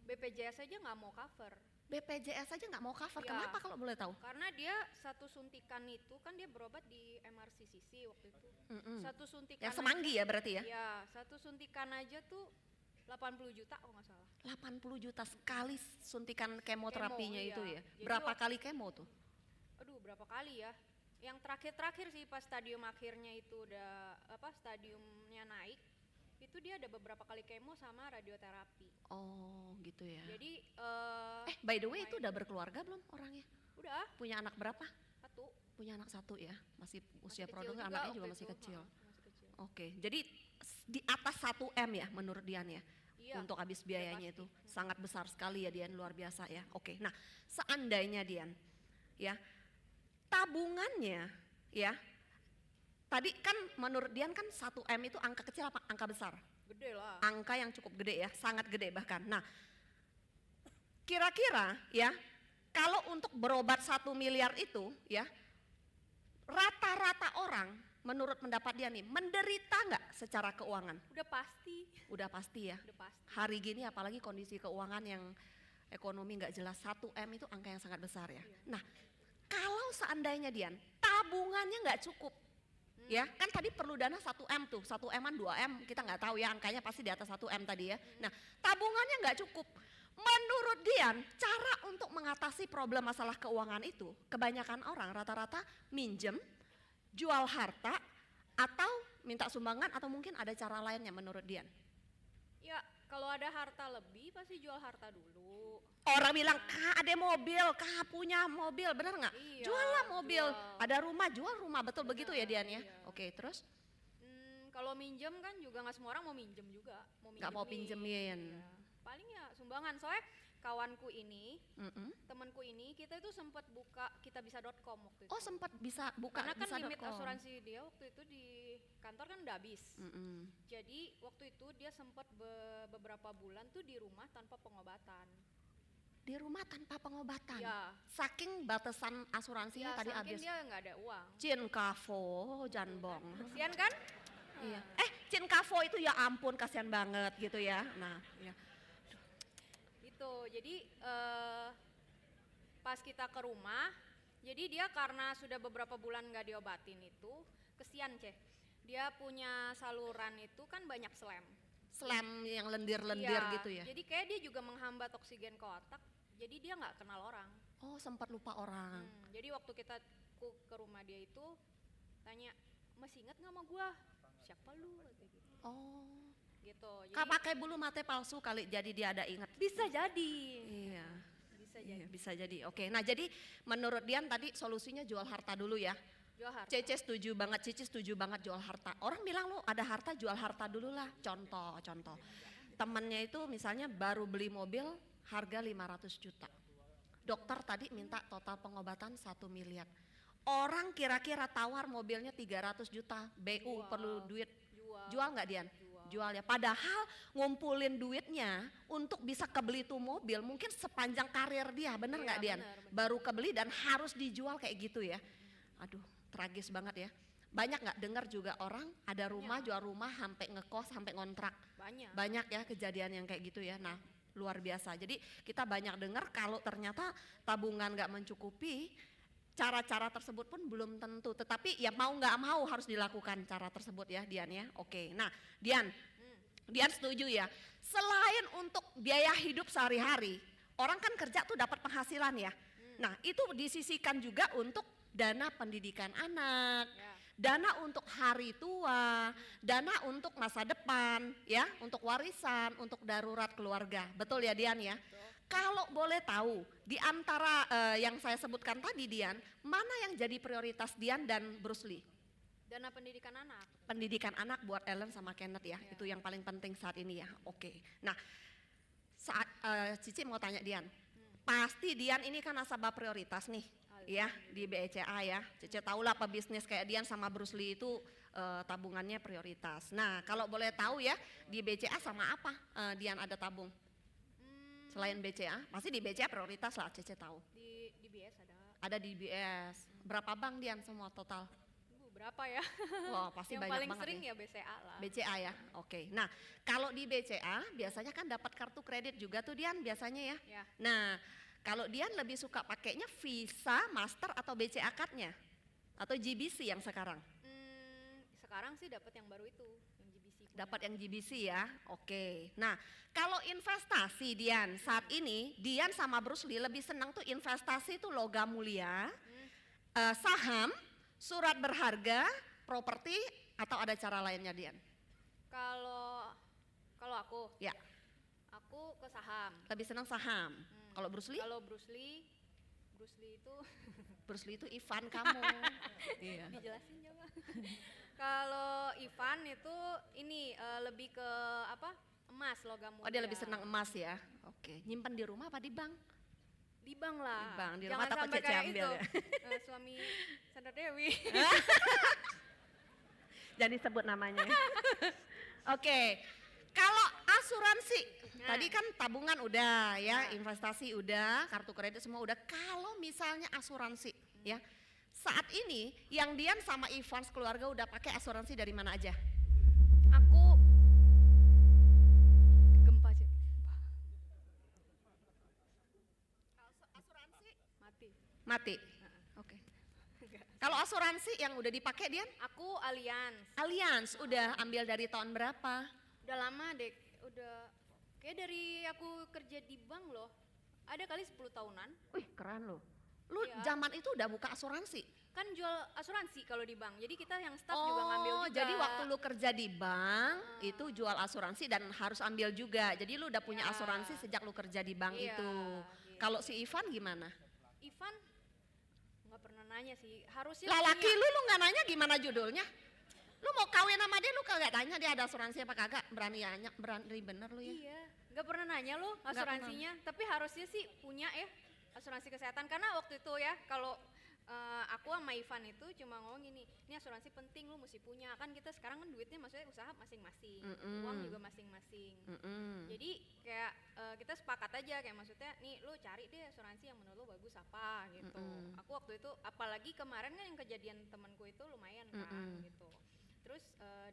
BPJS aja nggak mau cover. BPJS aja nggak mau cover, Ya. kenapa kalau boleh tahu? Karena dia satu suntikan itu kan dia berobat di MRCCC waktu itu. Satu suntikan. Yang Semanggi ya berarti ya? Iya, satu suntikan aja tuh 80 juta kalau nggak salah. 80 juta sekali suntikan kemoterapinya Kemo, itu iya. ya? Jadi Berapa kali kemo tuh? Aduh, berapa kali ya? Yang terakhir sih pas stadium akhirnya itu udah stadiumnya naik, itu dia ada beberapa kali kemo sama radioterapi. Oh gitu ya. Jadi By the way itu udah berkeluarga belum orangnya? udah Punya anak berapa? satu. Punya anak 1 ya? Masih usia Masih kecil produktif, juga anaknya waktu juga masih itu. kecil. Masih kecil. Oke, jadi di atas 1M ya menurut Dian ya? Iya, Untuk habis biayanya pasti. itu sangat besar sekali ya Dian, luar biasa ya. Oke, nah seandainya Dian ya tabungannya ya, tadi kan menurut Dian kan 1M itu angka kecil apa angka besar? Gede lah. Angka yang cukup gede ya, sangat gede bahkan. Nah kira-kira ya, kalau untuk berobat 1 miliar itu ya, rata-rata orang menurut pendapat dia nih, menderita nggak secara keuangan? Udah pasti, Udah pasti ya. udah pasti. Hari gini apalagi kondisi keuangan yang ekonomi nggak jelas, 1 M itu angka yang sangat besar ya. Nah, kalau seandainya Dian, tabungannya nggak cukup, ya kan tadi perlu dana 1 M tuh, 1 M-an 2 M, kita nggak tahu ya, angkanya pasti di atas 1 M tadi ya. Nah, tabungannya nggak cukup. Menurut Dian, cara untuk mengatasi problem masalah keuangan itu, kebanyakan orang rata-rata minjem, jual harta, atau minta sumbangan, atau mungkin ada cara lainnya menurut Dian. Ya kalau ada harta lebih pasti jual harta dulu. Orang bilang, Kak ada mobil, Kak punya mobil, benar nggak? Iya, Juallah mobil, jual. ada rumah, jual rumah, betul begitu ya Dian ya? iya. Oke, terus Kalau minjem kan juga nggak semua orang mau minjem juga. nggak mau pinjemin. Iya. Paling ya sumbangan, soalnya kawanku ini, Mm-mm. temanku ini, kita itu sempat buka kitabisa.com waktu itu. Oh sempat bisa buka Karena kan limit bisa.com. asuransi dia waktu itu di kantor kan udah habis. Mm-mm. Jadi waktu itu dia sempat beberapa bulan tuh di rumah tanpa pengobatan. Di rumah tanpa pengobatan. Ya, Saking batasan asuransinya ya tadi saking habis. dia nggak ada uang. Cin kafo, janbong. Kasian kan? Iya. Cin kafo itu ya ampun kasihan banget gitu ya. Nah, ya. Itu jadi pas kita ke rumah, jadi dia karena sudah beberapa bulan nggak diobatin itu, kesian Ceh. Dia punya saluran itu kan banyak slam. Slam yang lendir-lendir Iya, gitu ya. Jadi kayak dia juga menghambat oksigen ke otak, jadi dia nggak kenal orang. Oh sempat lupa orang. Jadi waktu kita ke rumah dia itu tanya, masih ingat nggak sama gua? Siapa lu? Kayak gitu. Oh. Gitu. Jadi Kak pakai bulu mata palsu kali jadi dia ada ingat. bisa jadi. Iya. Bisa jadi. Iya, bisa jadi. Oke. Nah, jadi menurut Dian tadi solusinya jual harta dulu ya. Jual harta. Cece setuju banget, Cici setuju banget jual harta. Orang bilang lu ada harta jual harta dulu lah. Contoh. Temennya itu misalnya baru beli mobil harga 500 juta. Dokter tadi minta total pengobatan 1 miliar. Orang kira-kira tawar mobilnya 300 juta. BU perlu duit. Jual nggak Dian? Jual ya. Padahal ngumpulin duitnya untuk bisa kebeli tuh mobil mungkin sepanjang karir dia, bener nggak Dian? bener. Baru kebeli dan harus dijual kayak gitu ya. Aduh, tragis banget ya. Banyak nggak dengar juga orang ada rumah jual rumah sampai ngekos sampai ngontrak. Banyak ya kejadian yang kayak gitu ya. Nah, luar biasa. Jadi kita banyak dengar kalau ternyata tabungan nggak mencukupi, cara-cara tersebut pun belum tentu, tetapi ya mau nggak mau harus dilakukan cara tersebut ya Dian ya. Oke, nah Dian setuju ya. Selain untuk biaya hidup sehari-hari, orang kan kerja tuh dapat penghasilan ya. Nah itu disisihkan juga untuk dana pendidikan anak, dana untuk hari tua, dana untuk masa depan ya, untuk warisan, untuk darurat keluarga. Betul ya Dian ya? Kalau boleh tahu, di antara yang saya sebutkan tadi Dian, mana yang jadi prioritas Dian dan Bruce Lee? Dana pendidikan anak. Pendidikan anak buat Ellen sama Kenneth ya, itu yang paling penting saat ini ya. Oke. Nah, saat Cici mau tanya Dian, pasti Dian ini kan nasabah prioritas nih, ya di BCA ya. Cici tahu lah pebisnis kayak Dian sama Bruce Lee itu tabungannya prioritas. Nah, kalau boleh tahu ya di BCA sama apa Dian ada tabung? Selain BCA, pasti di BCA prioritas lah, Cece tahu. Di BS ada. Ada di BS. Berapa bank Dian semua total? Berapa ya? Wah, pasti Yang banyak paling banget sering ya. ya BCA lah. BCA ya, oke. Nah, kalau di BCA biasanya kan dapat kartu kredit juga tuh Dian biasanya ya. Ya. Nah, kalau Dian lebih suka pakainya Visa, Master atau BCA Card-nya? Atau GBC yang sekarang? Sekarang sih dapat yang baru itu, yang GBC. Dapat yang GBC ya, oke. Nah, kalau investasi Dian, saat ini Dian sama Bruce Lee lebih senang tuh investasi tuh logam mulia, saham, surat berharga, properti, atau ada cara lainnya Dian? Kalau aku, Ya, aku ke saham. lebih senang saham. Kalau Bruce Lee? Kalau Bruce Lee itu Bruce Lee itu Ivan kamu. Iya. dijelasin coba. Kalau Ivan itu ini lebih ke apa? Emas, logam mulia. Oh dia lebih senang emas ya. Oke. Nyimpen di rumah apa di bank? Di bank lah. Di bank, di rumah Jangan takut sampai Cece kayak ambil itu. ya. Suami Sandra Dewi. Jadi sebut namanya. Oke. Kalau asuransi. Nah. Tadi kan tabungan udah ya, investasi udah, kartu kredit semua udah. Kalau misalnya asuransi ya. Saat ini yang Dian sama Ivan keluarga udah pakai asuransi dari mana aja? Aku gempa sih. Asuransi Mati. mati. Oke. Kalau asuransi yang udah dipakai Dian? Aku Allianz. Allianz udah ambil dari tahun berapa? Udah lama deh, udah kayak dari aku kerja di bank loh. Ada kali 10 tahunan. Wih, keren loh. Lu Iya. zaman itu udah buka asuransi. Kan jual asuransi kalau di bank. Jadi kita yang staff juga ngambil juga. Jadi waktu lu kerja di bank itu jual asuransi dan harus ambil juga. Jadi lu udah punya Iya. asuransi sejak lu kerja di bank Iya, itu. gitu. Kalau si Ivan gimana? Ivan nggak pernah nanya sih. Harusnya Lah laki punya. lu nggak nanya gimana judulnya? Lu mau kawin sama dia lu kagak tanya dia ada asuransi apa kagak? Berani nanya, berani bener lu ya? Iya, nggak pernah nanya lo Nggak asuransinya. Tapi harusnya sih punya ya asuransi kesehatan. Karena waktu itu ya kalau aku sama Ivan itu cuma ngomong gini, ini asuransi penting lu mesti punya. Kan kita sekarang kan duitnya maksudnya usaha masing-masing, uang juga masing-masing. Jadi kayak kita sepakat aja kayak maksudnya nih lu cari deh asuransi yang menurut lu bagus apa gitu. Aku waktu itu apalagi kemarin kan yang kejadian temanku itu lumayan kan gitu. Terus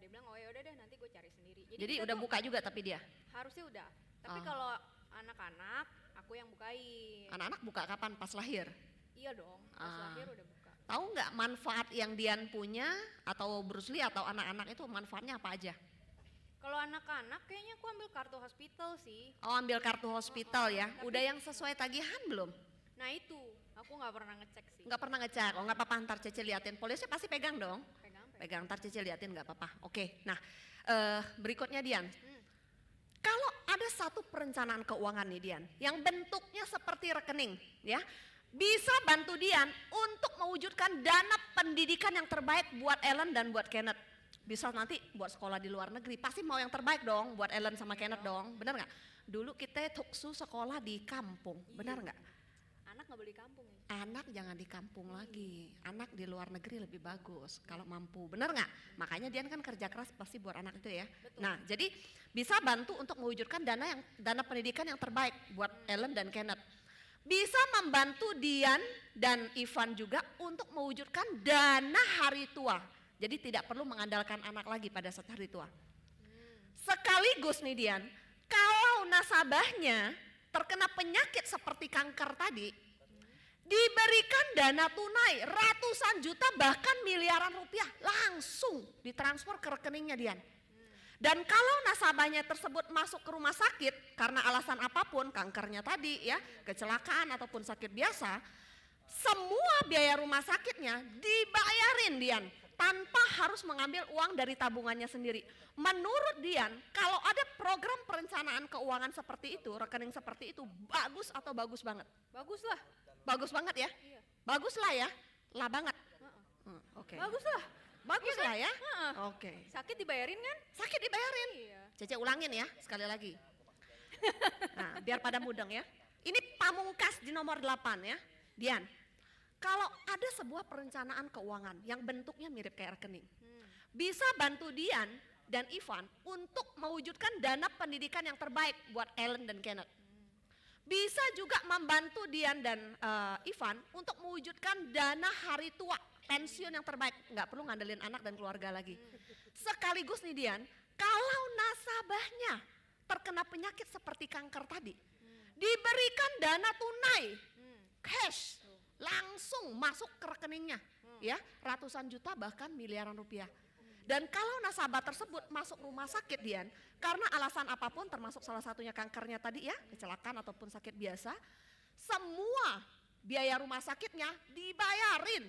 dia bilang oh ya udah deh nanti gue cari sendiri. Jadi kita udah tuh buka juga tapi dia? harusnya udah. Tapi Ah. kalau anak-anak aku yang bukain. Anak-anak buka kapan? Pas lahir? Iya dong, pas Ah. lahir udah buka. Tahu nggak manfaat yang Dian punya atau Bruce Lee atau anak-anak itu manfaatnya apa aja? Kalau anak-anak kayaknya aku ambil kartu hospital sih. Oh ambil kartu hospital ya? tapi- Udah yang sesuai tagihan belum? Nah itu, aku nggak pernah ngecek sih. Nggak pernah ngecek? Oh nggak apa-apa ntar Cece liatin. Polisnya pasti pegang dong? Pegang. Pegang ntar Cece liatin nggak apa-apa. Oke nah berikutnya Dian. Hmm. Kalau ada satu perencanaan keuangan nih Dian, yang bentuknya seperti rekening ya, bisa bantu Dian untuk mewujudkan dana pendidikan yang terbaik buat Ellen dan buat Kenneth. Bisa nanti buat sekolah di luar negeri, pasti mau yang terbaik dong buat Ellen sama Kenneth dong, benar nggak? Dulu kita tuksu sekolah di kampung, benar nggak? Anak nggak boleh di kampung ya. Anak jangan di kampung lagi, anak di luar negeri lebih bagus kalau mampu, benar nggak? Makanya Dian kan kerja keras pasti buat anak itu ya. Betul. Nah jadi bisa bantu untuk mewujudkan dana pendidikan yang terbaik buat Ellen dan Kenneth. Bisa membantu Dian dan Ivan juga untuk mewujudkan dana hari tua. Jadi tidak perlu mengandalkan anak lagi pada saat hari tua. Sekaligus nih Dian, kalau nasabahnya terkena penyakit seperti kanker tadi, diberikan dana tunai ratusan juta bahkan miliaran rupiah langsung ditransfer ke rekeningnya Dian. Dan kalau nasabahnya tersebut masuk ke rumah sakit karena alasan apapun, kankernya tadi ya, kecelakaan ataupun sakit biasa, semua biaya rumah sakitnya dibayarin Dian tanpa harus mengambil uang dari tabungannya sendiri. Menurut Dian, kalau ada program perencanaan keuangan seperti itu, rekening seperti itu, bagus atau bagus banget? Bagus lah. Bagus banget ya? Iya. Bagus lah ya? Lah banget? Oke. Bagus lah. Bagus lah ya? Heeh. Oke. Sakit dibayarin kan? Sakit dibayarin. Iya. Cece ulangin ya, sekali lagi. Nah, biar pada mudeng ya. Ini pamungkas di nomor 8 ya. Dian, kalau ada sebuah perencanaan keuangan yang bentuknya mirip kayak rekening, bisa bantu Dian dan Ivan untuk mewujudkan dana pendidikan yang terbaik buat Ellen dan Kenneth. Bisa juga membantu Dian dan Ivan untuk mewujudkan dana hari tua, pensiun yang terbaik, nggak perlu ngandelin anak dan keluarga lagi. Sekaligus nih Dian, kalau nasabahnya terkena penyakit seperti kanker tadi, diberikan dana tunai, cash, langsung masuk ke rekeningnya, ya ratusan juta bahkan miliaran rupiah. Dan kalau nasabah tersebut masuk rumah sakit Dian, karena alasan apapun termasuk salah satunya kankernya tadi ya, kecelakaan ataupun sakit biasa, semua biaya rumah sakitnya dibayarin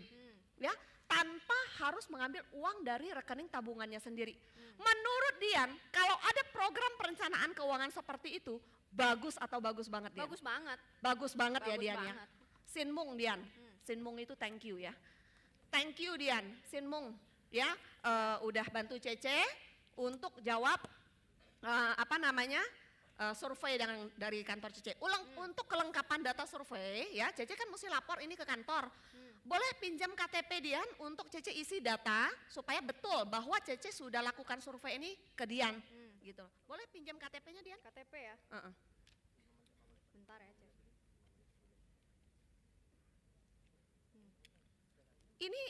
ya, tanpa harus mengambil uang dari rekening tabungannya sendiri. Menurut Dian, kalau ada program perencanaan keuangan seperti itu, bagus atau bagus banget Dian? Bagus banget. Bagus banget ya Bagus Dian ya. banget. Sinmung Dian, Sinmung itu thank you ya. Thank you Dian, Sinmung ya, udah bantu Cece untuk jawab survei dari kantor Cece. Untuk kelengkapan data survei ya, Cece kan mesti lapor ini ke kantor. Boleh pinjam KTP Dian untuk Cece isi data supaya betul bahwa Cece sudah lakukan survei ini ke Dian. gitu. Boleh pinjam KTP-nya Dian? KTP ya. Heeh. Bentar ya, Cek. Ini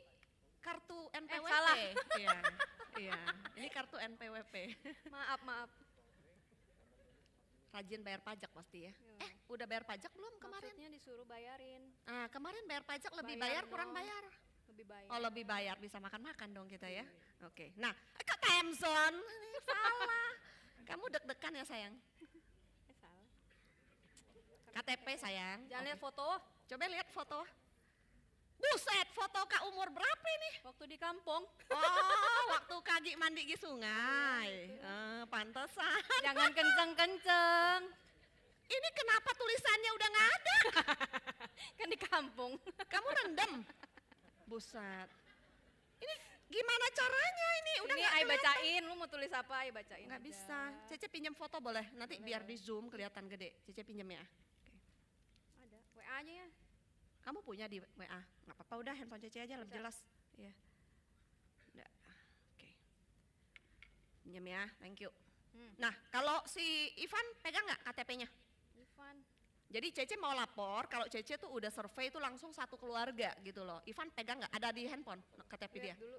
kartu NPWP. salah. Iya, iya. Ini kartu NPWP. Maaf. Rajin bayar pajak pasti ya. Iya. Udah bayar pajak belum kemarin? Maksudnya disuruh bayarin, Ah, kemarin bayar pajak lebih Bayar bayar kurang dong. bayar? lebih bayar. Oh, lebih bayar, bisa makan-makan dong kita ya. Oke. Nah, Kak Temson, ini salah. Kamu deg-degan ya sayang? Salah. KTP sayang. Jangan Oke. lihat foto Coba lihat foto. Buset, foto Kak umur berapa ini? waktu di kampung. Oh, waktu Kagi mandi di sungai. Pantesan. Jangan kenceng-kenceng. Ini kenapa tulisannya udah nggak ada? Kan di kampung. Kamu rendam. Buset. Ini gimana caranya ini? Udah Ini nggak Ai kelihatan. bacain, lu mau tulis apa Ai bacain Nggak aja. bisa. Cece pinjam foto boleh? Nanti Boleh, biar boleh. di zoom kelihatan gede. Cece pinjam ya. Ada, WA aja ya. Kamu punya di WA? Nggak apa-apa, udah handphone Cece aja lebih Bisa. jelas. Iya. Udah. Oke. Pinjam ya, thank you. Nah, kalau si Ivan pegang nggak KTP-nya? Ivan. Jadi Cece mau lapor, kalau Cece tuh udah survei itu langsung satu keluarga gitu loh. Ivan pegang nggak? Ada di handphone KTP dia? Lihat dulu.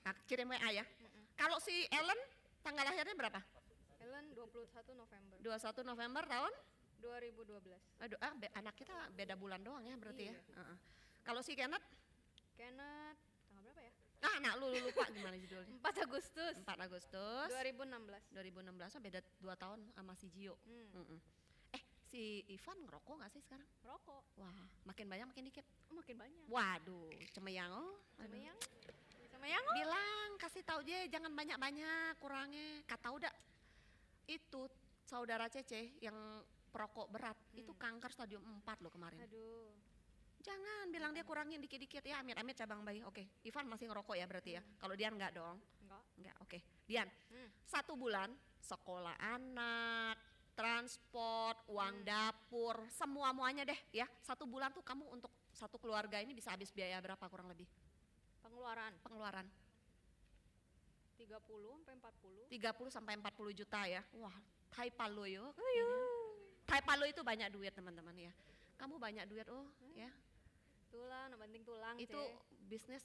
Nah, kirim WA ya. Kalau si Ellen, tanggal lahirnya berapa? Ellen 21 November 21 November tahun? 2012. Aduh, anak kita beda bulan doang ya berarti ya. Iya. Kalau si Kenneth, Kenneth tanggal berapa ya? anak lu lupa gimana judulnya? 4 Agustus 4 Agustus 2016. 2016, oh beda 2 tahun sama si Gio. Si Ivan ngerokok gak sih sekarang? Rokok. Wah, makin banyak makin dikit. Oh, makin banyak. Waduh, cemeyang oh. Sama Aduh. yang sama yang Bilang, kasih tahu je jangan banyak-banyak, kurangnya. Kata udah, itu saudara Cece yang perokok berat, itu kanker stadium 4 loh kemarin. aduh. Jangan bilang dia kurangin dikit-dikit ya, amit-amit cabang bayi. Oke, Ivan masih ngerokok ya berarti ya. Kalau Dian enggak dong? Enggak. Enggak, oke. Dian, 1 bulan sekolah anak, transport, uang dapur, semua-muanya deh ya. 1 bulan tuh kamu untuk satu keluarga ini bisa habis biaya berapa kurang lebih? Pengeluaran Pengeluaran 30 sampai 40. 30 sampai 40 juta ya. Wah, Thai Palo yo. Thai Palo itu banyak duit teman-teman ya. Kamu banyak duit ya. Tulang, banting tulang, Itu Cek. bisnis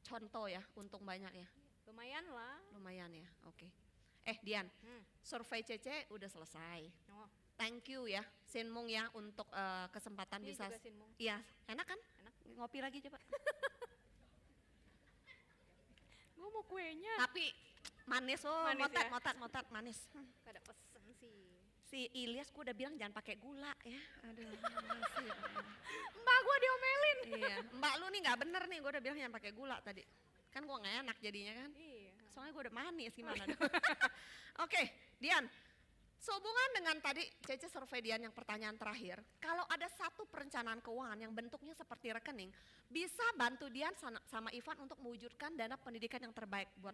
contoh ya, untung banyak ya. Lumayan lah. Lumayan ya, oke. Dian, survei Cece udah selesai. Oh, Thank you ya, Sinmung ya untuk kesempatan ini bisa. juga Sinmung. Iya, enak kan? Enak. Ngopi lagi coba. Gue mau kuenya. Tapi manis Manis motat, ya? motat, manis. Gak ada pesen sih. Si Ilyas gue udah bilang jangan pakai gula ya. Aduh, masih. Mbak gue diomelin. Iya, Mbak lu nih nggak bener nih, gue udah bilang jangan pakai gula tadi. Kan gue nggak enak jadinya kan. Iya. Soalnya gue udah manis gimana dong. Oke, Dian. Sehubungan dengan tadi Cece survei Dian yang pertanyaan terakhir, kalau ada satu perencanaan keuangan yang bentuknya seperti rekening, bisa bantu Dian sama Ivan untuk mewujudkan dana pendidikan yang terbaik buat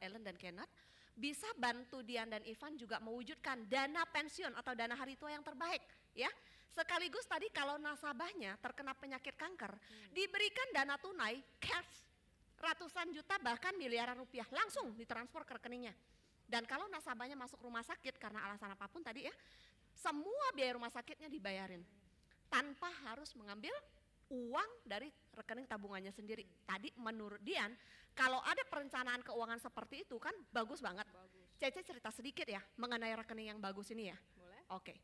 Ellen dan Kenneth. Bisa bantu Dian dan Ivan juga mewujudkan dana pensiun atau dana hari tua yang terbaik ya. Sekaligus tadi kalau nasabahnya terkena penyakit kanker, diberikan dana tunai cash ratusan juta bahkan miliaran rupiah langsung ditransfer ke rekeningnya. Dan kalau nasabahnya masuk rumah sakit karena alasan apapun tadi ya, semua biaya rumah sakitnya dibayarin tanpa harus mengambil uang dari rekening tabungannya sendiri. Tadi menurut Dian, kalau ada perencanaan keuangan seperti itu kan bagus banget. Cece cerita sedikit ya mengenai rekening yang bagus ini ya. Boleh? Oke.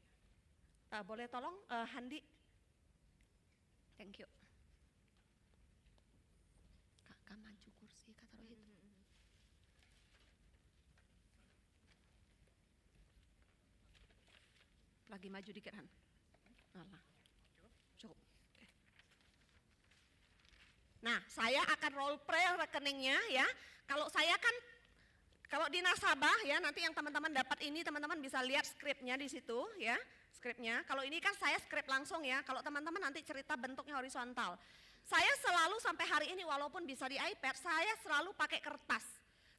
Boleh tolong Handi? Thank you. Kakak maju kursi, Kak taruh itu. Lagi maju dikit Han. Alah. Cukup. Oke. Nah, saya akan role play rekeningnya ya. Kalau saya kan kalau di nasabah ya, nanti yang teman-teman dapat ini teman-teman bisa lihat skripnya di situ ya, skripnya. Kalau ini kan saya skrip langsung ya. Kalau teman-teman nanti cerita bentuknya horizontal. Saya selalu sampai hari ini walaupun bisa di iPad, saya selalu pakai kertas.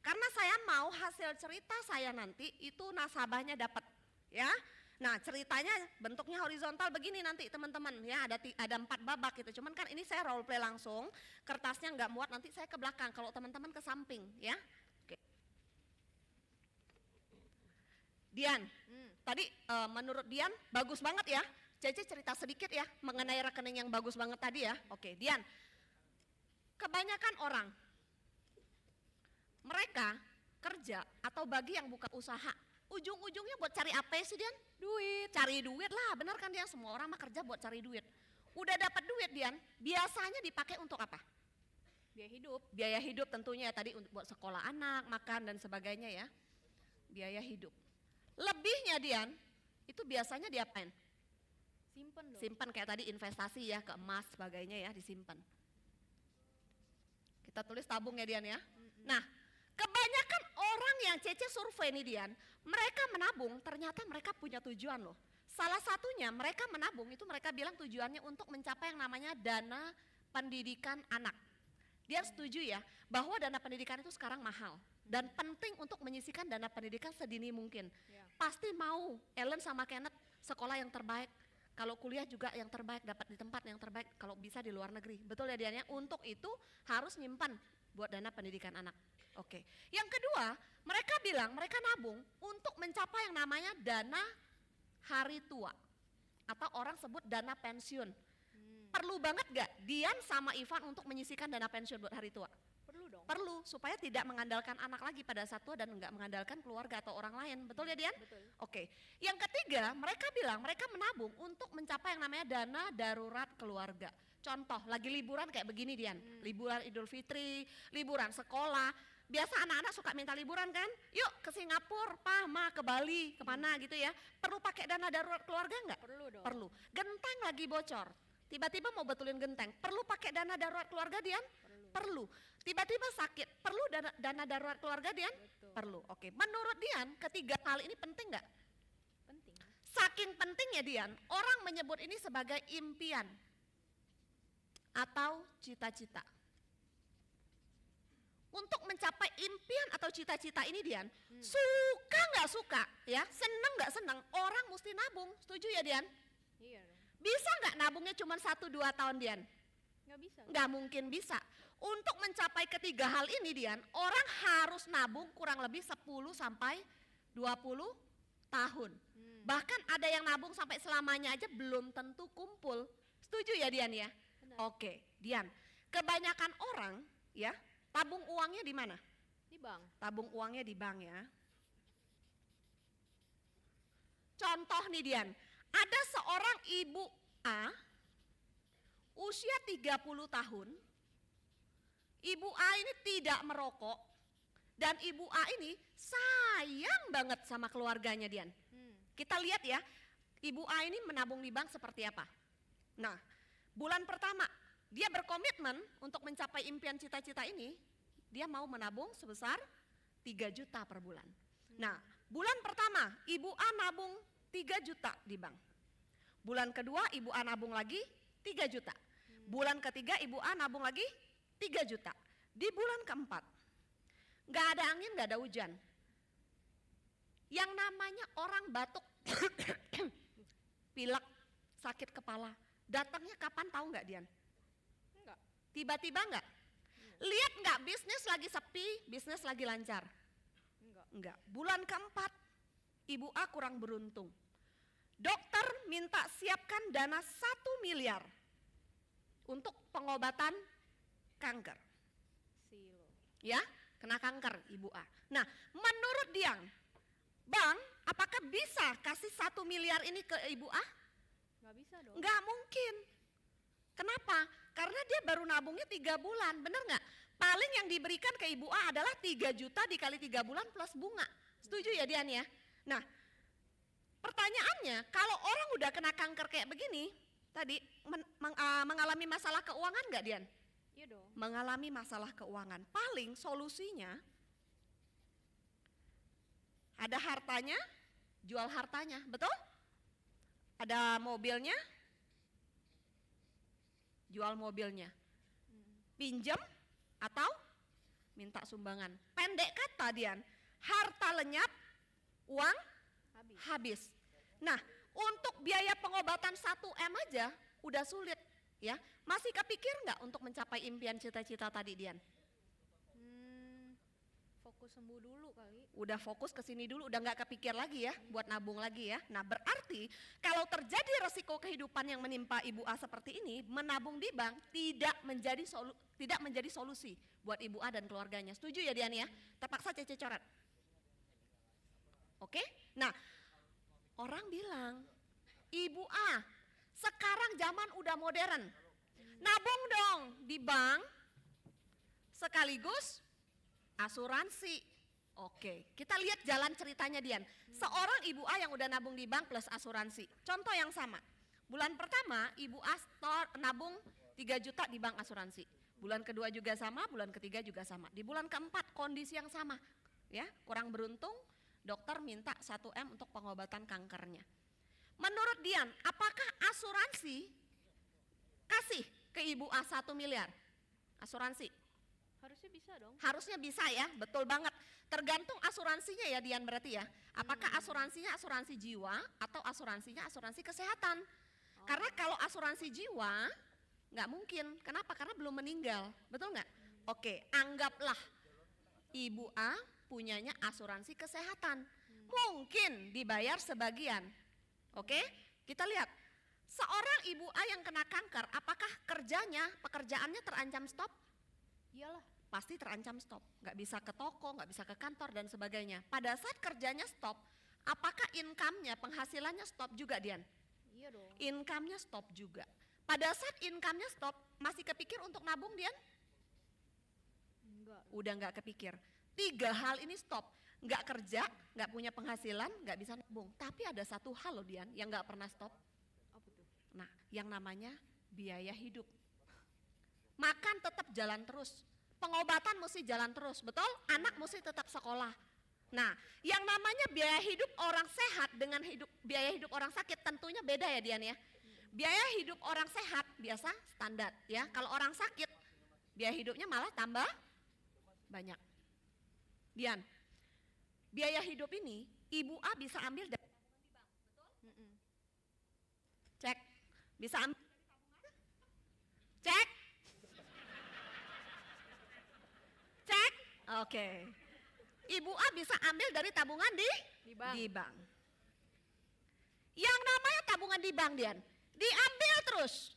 Karena saya mau hasil cerita saya nanti itu nasabahnya dapat ya. Nah ceritanya bentuknya horizontal begini nanti teman-teman ya, ada 4 babak gitu. Cuman kan ini saya role play langsung, kertasnya nggak muat, nanti saya ke belakang, kalau teman-teman ke samping ya. Oke. Dian, tadi menurut Dian bagus banget ya. Cece cerita sedikit ya mengenai rekening yang bagus banget tadi ya. Oke, Dian. Kebanyakan orang mereka kerja atau bagi yang buka usaha, ujung-ujungnya buat cari apa sih Dian? Duit. Cari duit lah, benar kan Dian? Semua orang mah kerja buat cari duit. Udah dapat duit Dian, biasanya dipakai untuk apa? Biaya hidup. Biaya hidup tentunya ya, tadi untuk buat sekolah anak, makan dan sebagainya ya. Biaya hidup. Lebihnya Dian, itu biasanya diapain? Simpen dong. Simpan kayak tadi investasi ya, ke emas sebagainya ya, disimpan. Kita tulis tabung ya Dian ya. Nah, kebanyakan orang yang Cece survei nih Dian, mereka menabung, ternyata mereka punya tujuan loh. Salah satunya mereka menabung itu mereka bilang tujuannya untuk mencapai yang namanya dana pendidikan anak. Dia setuju ya bahwa dana pendidikan itu sekarang mahal dan penting untuk menyisihkan dana pendidikan sedini mungkin. Ya. Pasti mau Ellen sama Kenneth sekolah yang terbaik. Kalau kuliah juga yang terbaik, dapat di tempat yang terbaik, kalau bisa di luar negeri. Betul ya Dian ya? Untuk itu harus nyimpan buat dana pendidikan anak. Oke. Yang kedua, mereka bilang mereka nabung untuk mencapai yang namanya dana hari tua. Atau orang sebut dana pensiun. Perlu banget gak Dian sama Ivan untuk menyisihkan dana pensiun buat hari tua? Perlu dong. Perlu, supaya tidak mengandalkan anak lagi pada saat tua dan enggak mengandalkan keluarga atau orang lain. Betul ya Dian? Betul. Oke. Yang ketiga, mereka bilang mereka menabung untuk mencapai yang namanya dana darurat keluarga. Contoh, lagi liburan kayak begini Dian. Liburan Idul Fitri, liburan sekolah. Biasa anak-anak suka minta liburan kan? Yuk ke Singapura, Ma, ke Bali, kemana gitu ya. Perlu pakai dana darurat keluarga enggak? Perlu dong. Perlu. Genteng lagi bocor. Tiba-tiba mau betulin genteng, perlu pakai dana darurat keluarga Dian? Perlu. Tiba-tiba sakit, perlu dana darurat keluarga Dian? Betul. Perlu. Oke, menurut Dian ketiga hal ini penting nggak? Penting. Saking pentingnya Dian, orang menyebut ini sebagai impian atau cita-cita. Untuk mencapai impian atau cita-cita ini Dian, suka nggak suka ya, seneng nggak seneng, orang mesti nabung. Setuju ya Dian? Iya dong. Bisa nggak nabungnya cuma 1-2 tahun Dian? Nggak bisa. Nggak mungkin bisa. Untuk mencapai ketiga hal ini Dian, orang harus nabung kurang lebih 10 sampai 20 tahun. Bahkan ada yang nabung sampai selamanya aja belum tentu kumpul. Setuju ya Dian ya? Benar. Oke, Dian. Kebanyakan orang ya, tabung uangnya di mana? Di bank. Tabung uangnya di bank ya. Contoh nih Dian, ada seorang ibu A usia 30 tahun. Ibu A ini tidak merokok dan ibu A ini sayang banget sama keluarganya Dian. Kita lihat ya, ibu A ini menabung di bank seperti apa. Nah, bulan pertama dia berkomitmen untuk mencapai impian cita-cita ini, dia mau menabung sebesar 3 juta per bulan. Nah, bulan pertama ibu A nabung 3 juta di bank. Bulan kedua ibu A nabung lagi 3 juta. Bulan ketiga ibu A nabung lagi 3 juta. Di bulan keempat, gak ada angin, gak ada hujan. Yang namanya orang batuk, pilek, sakit kepala, datangnya kapan tahu gak Dian? Enggak. Tiba-tiba gak? Lihat gak bisnis lagi sepi, bisnis lagi lancar? Enggak. Bulan keempat, ibu A kurang beruntung. Dokter minta siapkan dana 1 miliar untuk pengobatan kanker. Silo. Ya, kena kanker ibu A. Nah, menurut Dian, bank apakah bisa kasih 1 miliar ini ke ibu A? Nggak bisa dong. Enggak mungkin. Kenapa? Karena dia baru nabungnya 3 bulan, bener nggak? Paling yang diberikan ke ibu A adalah 3 juta dikali 3 bulan plus bunga. Setuju ya Dian ya? Nah, pertanyaannya, kalau orang udah kena kanker kayak begini, tadi mengalami masalah keuangan nggak Dian? Iya dong. Mengalami masalah keuangan. Paling solusinya, ada hartanya, jual hartanya, betul? Ada mobilnya, jual mobilnya. Pinjam atau minta sumbangan. Pendek kata Dian, harta lenyap, uang habis. Nah, untuk biaya pengobatan 1 M aja udah sulit ya. Masih kepikir nggak untuk mencapai impian cita-cita tadi Dian? Fokus fokus sembuh dulu kali. Udah fokus ke sini dulu, udah nggak kepikir lagi ya buat nabung lagi ya. Nah berarti kalau terjadi resiko kehidupan yang menimpa Ibu A seperti ini, menabung di bank tidak menjadi solusi buat Ibu A dan keluarganya. Setuju ya Dian ya? Terpaksa Cece coret. Oke? Nah orang bilang, Ibu A sekarang zaman udah modern, nabung dong di bank sekaligus asuransi. Oke, kita lihat jalan ceritanya Dian. Seorang Ibu A yang udah nabung di bank plus asuransi. Contoh yang sama. Bulan pertama Ibu A nabung 3 juta di bank asuransi. Bulan kedua juga sama, bulan ketiga juga sama. Di bulan keempat kondisi yang sama. Ya, kurang beruntung, dokter minta 1M untuk pengobatan kankernya. Menurut Dian, apakah asuransi kasih ke Ibu A 1 miliar? Asuransi? Harusnya bisa dong. Harusnya bisa ya, betul banget. Tergantung asuransinya ya Dian berarti ya. Apakah asuransinya asuransi jiwa atau asuransinya asuransi kesehatan? Karena kalau asuransi jiwa nggak mungkin. Kenapa? Karena belum meninggal, betul nggak? Oke, anggaplah Ibu A punyanya asuransi kesehatan. Mungkin dibayar sebagian. Oke, kita lihat. Seorang Ibu A yang kena kanker, apakah pekerjaannya terancam stop? Iyalah. Pasti terancam stop, nggak bisa ke toko, nggak bisa ke kantor dan sebagainya. Pada saat kerjanya stop, apakah income-nya, penghasilannya stop juga Dian? Iya dong. Income-nya stop juga. Pada saat income-nya stop, masih kepikir untuk nabung Dian? Enggak. Udah nggak kepikir. 3 hal ini stop, nggak kerja, nggak punya penghasilan, nggak bisa nabung. Tapi ada satu hal loh Dian yang nggak pernah stop. Apa tuh? Nah, yang namanya biaya hidup. Makan tetap jalan terus. Pengobatan mesti jalan terus, betul? Anak mesti tetap sekolah. Nah, yang namanya biaya hidup orang sehat dengan biaya hidup orang sakit tentunya beda ya Dian ya. Biaya hidup orang sehat biasa standar ya. Kalau orang sakit biaya hidupnya malah tambah banyak. Dian, biaya hidup ini Ibu A bisa ambil dari tabungan di bank, betul? Cek, bisa ambil dari tabungan? Cek. Cek, oke. Ibu A bisa ambil dari tabungan di bank. Yang namanya tabungan di bank Dian, diambil terus.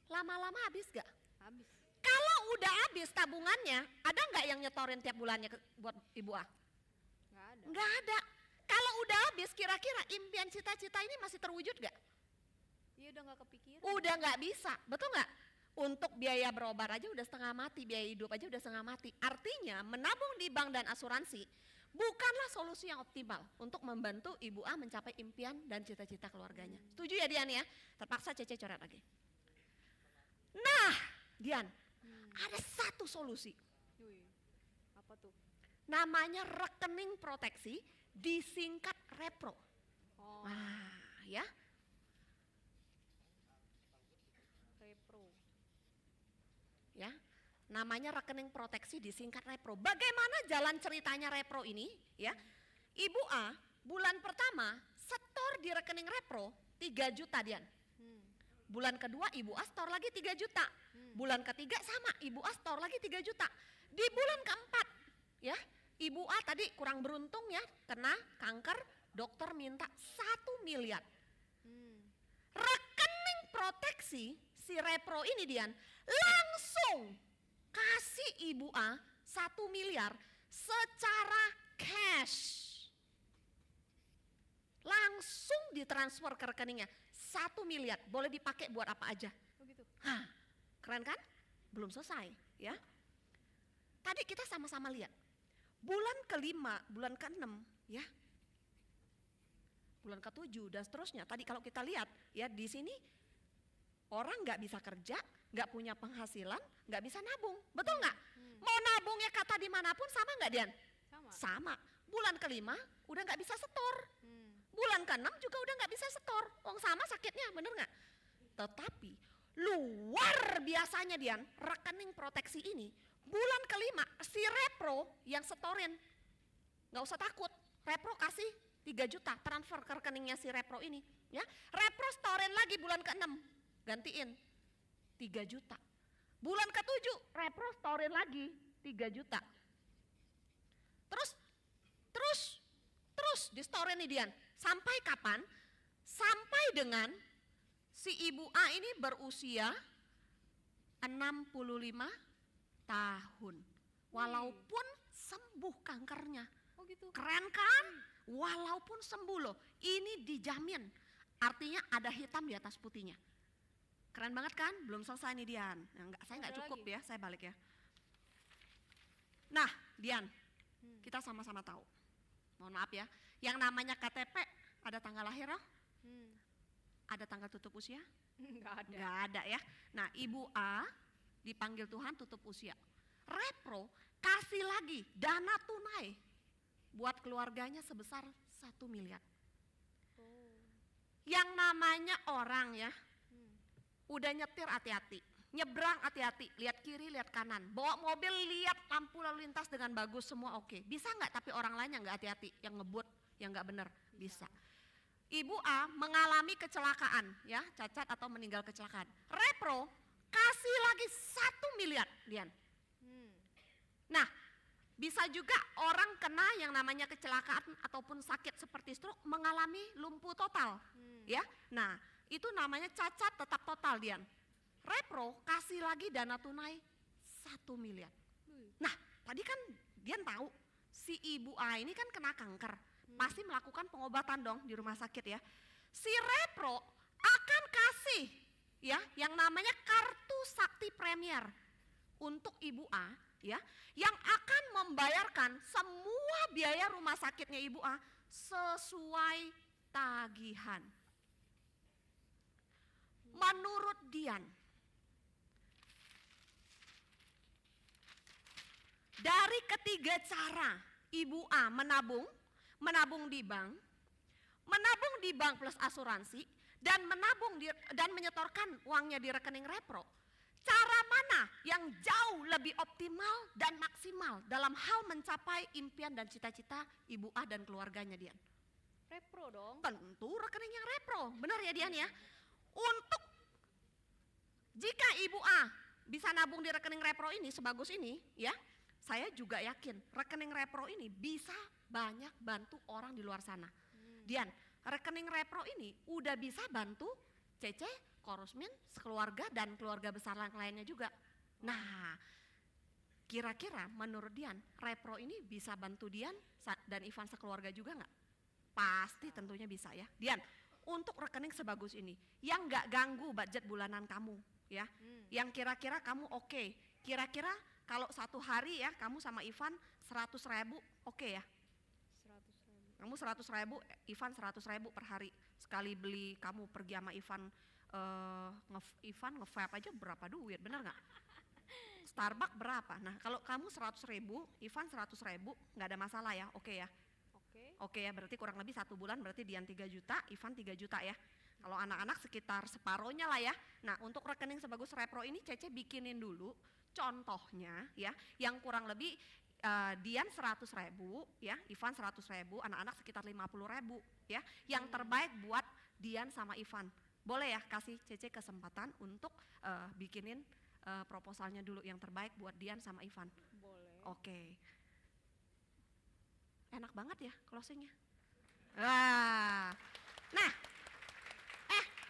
Lama-lama habis gak? Habis. Kalau udah habis tabungannya, ada nggak yang nyetorin tiap bulannya buat Ibu A? Enggak ada. Nggak ada. Kalau udah habis, kira-kira impian cita-cita ini masih terwujud gak? Iya udah nggak kepikiran. Udah nggak bisa, betul nggak? Untuk biaya berobat aja udah setengah mati, biaya hidup aja udah setengah mati. Artinya menabung di bank dan asuransi bukanlah solusi yang optimal untuk membantu Ibu A mencapai impian dan cita-cita keluarganya. Setuju ya Dian ya? Terpaksa Cece coret lagi. Nah Dian, ada satu solusi. Wih, apa tuh? Namanya rekening proteksi, disingkat repro. Oh, Nah ya, repro. ya, namanya rekening proteksi disingkat repro. Bagaimana jalan ceritanya repro ini? Ya, Ibu A bulan pertama setor di rekening repro 3 juta Dian. Bulan kedua Ibu A store lagi 3 juta. Bulan ketiga sama, Ibu A store lagi 3 juta. Di bulan keempat, ya, Ibu A tadi kurang beruntung ya, kena kanker, dokter minta 1 miliar. Rekening proteksi si repro ini Dian langsung kasih Ibu A 1 miliar secara cash. Langsung ditransfer ke rekeningnya 1 miliar, boleh dipakai buat apa aja. Oh gitu. Hah, keren kan? Belum selesai ya. Tadi kita sama-sama lihat. Bulan kelima, bulan keenam ya. Bulan ketujuh dan seterusnya. Tadi kalau kita lihat ya di sini orang nggak bisa kerja, nggak punya penghasilan, nggak bisa nabung, betul nggak? Mau nabungnya kata dimanapun sama nggak Dian? Sama. Sama. Bulan kelima udah nggak bisa setor. Bulan ke-6 juga udah nggak bisa setor. Wong sama sakitnya, bener nggak? Tetapi luar biasanya Dian, rekening proteksi ini bulan kelima si repro yang setorin, nggak usah takut, repro kasih 3 juta transfer ke rekeningnya si repro ini, ya. Repro setorin lagi bulan ke-6, gantiin 3 juta. Bulan ke-7 repro setorin lagi 3 juta. Terus di store nih Dian. Sampai kapan? Sampai dengan si ibu A ini berusia 65 tahun. Walaupun sembuh kankernya. Oh gitu. Keren kan? Walaupun sembuh loh. Ini dijamin. Artinya ada hitam di atas putihnya. Keren banget kan? Belum selesai nih Dian. Saya nggak Ada cukup lagi? ya, saya balik ya. Nah Dian, kita sama-sama tahu. Mohon maaf ya, yang namanya KTP ada tanggal lahir, ada tanggal tutup usia? Enggak ada. Nggak ada ya. Nah ibu A dipanggil Tuhan tutup usia. Repro kasih lagi dana tunai buat keluarganya sebesar 1 miliar. Yang namanya orang ya, udah nyetir hati-hati, nyebrang hati-hati, lihat kiri, lihat kanan, bawa mobil, lihat lampu lalu lintas dengan bagus, semua oke. Bisa nggak? Tapi orang lain yang nggak hati-hati, yang ngebut, yang nggak benar, bisa. Ibu A mengalami kecelakaan, ya, cacat atau meninggal kecelakaan. Repro kasih lagi 1 miliar, Dian. Nah, bisa juga orang kena yang namanya kecelakaan ataupun sakit seperti stroke mengalami lumpuh total, ya. Nah, itu namanya cacat tetap total, Dian. Repro kasih lagi dana tunai 1 miliar. Nah, tadi kan Dian tahu si ibu A ini kan kena kanker, pasti melakukan pengobatan dong di rumah sakit ya. Si Repro akan kasih ya yang namanya kartu sakti premier untuk ibu A ya, yang akan membayarkan semua biaya rumah sakitnya ibu A sesuai tagihan. Menurut Dian, dari ketiga cara ibu A menabung di bank plus asuransi, dan dan menyetorkan uangnya di rekening Repro, cara mana yang jauh lebih optimal dan maksimal dalam hal mencapai impian dan cita-cita ibu A dan keluarganya, Dian? Repro dong. Tentu rekening yang Repro, benar ya Dian ya? Untuk jika ibu A bisa nabung di rekening Repro ini sebagus ini ya, saya juga yakin rekening Repro ini bisa banyak bantu orang di luar sana. Dian, rekening Repro ini udah bisa bantu Cece, Korusmin, sekeluarga dan keluarga besar yang lainnya juga. Nah, kira-kira menurut Dian, Repro ini bisa bantu Dian dan Ivan sekeluarga juga nggak? Pasti tentunya bisa ya. Dian, untuk rekening sebagus ini, yang nggak ganggu budget bulanan kamu ya, yang kira-kira kamu oke. Kira-kira kalau satu hari ya kamu sama Ivan 100.000 oke ya? 100.000. Kamu 100.000, Ivan 100.000 per hari. Sekali beli kamu pergi sama Ivan, Ivan nge-vape aja berapa duit, bener nggak? Starbucks berapa? Nah kalau kamu 100.000, Ivan 100.000, nggak ada masalah ya, oke ya? Oke ya, berarti kurang lebih 1 bulan berarti Dian 3 juta, Ivan 3 juta ya. Kalau anak-anak sekitar separohnya lah ya. Nah untuk rekening sebagus Repro ini Cece bikinin dulu contohnya ya, yang kurang lebih Dian 100.000 ya, Ivan 100.000, anak-anak sekitar 50.000 ya. Yang terbaik buat Dian sama Ivan. Boleh ya kasih Cece kesempatan untuk bikinin proposalnya dulu yang terbaik buat Dian sama Ivan. Boleh. Oke. Enak banget ya closingnya. Nah,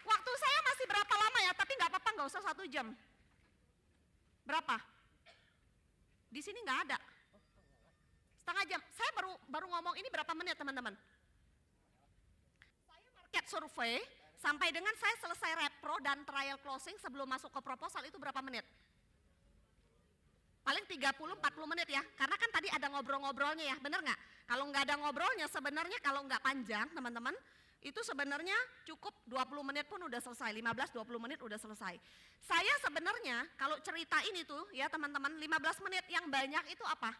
waktu saya masih berapa lama ya? Tapi nggak apa-apa, nggak usah 1 jam. Berapa? Di sini nggak ada. Setengah jam. Saya baru ngomong ini berapa menit teman-teman? Saya market survey sampai dengan saya selesai repro dan trial closing sebelum masuk ke proposal itu berapa menit? Paling 30-40 menit ya, karena kan tadi ada ngobrol-ngobrolnya ya, bener nggak? Kalau nggak ada ngobrolnya sebenarnya kalau nggak panjang teman-teman, itu sebenarnya cukup 20 menit pun udah selesai, 15-20 menit udah selesai. Saya sebenarnya kalau cerita ini tuh ya teman-teman, 15 menit yang banyak itu apa?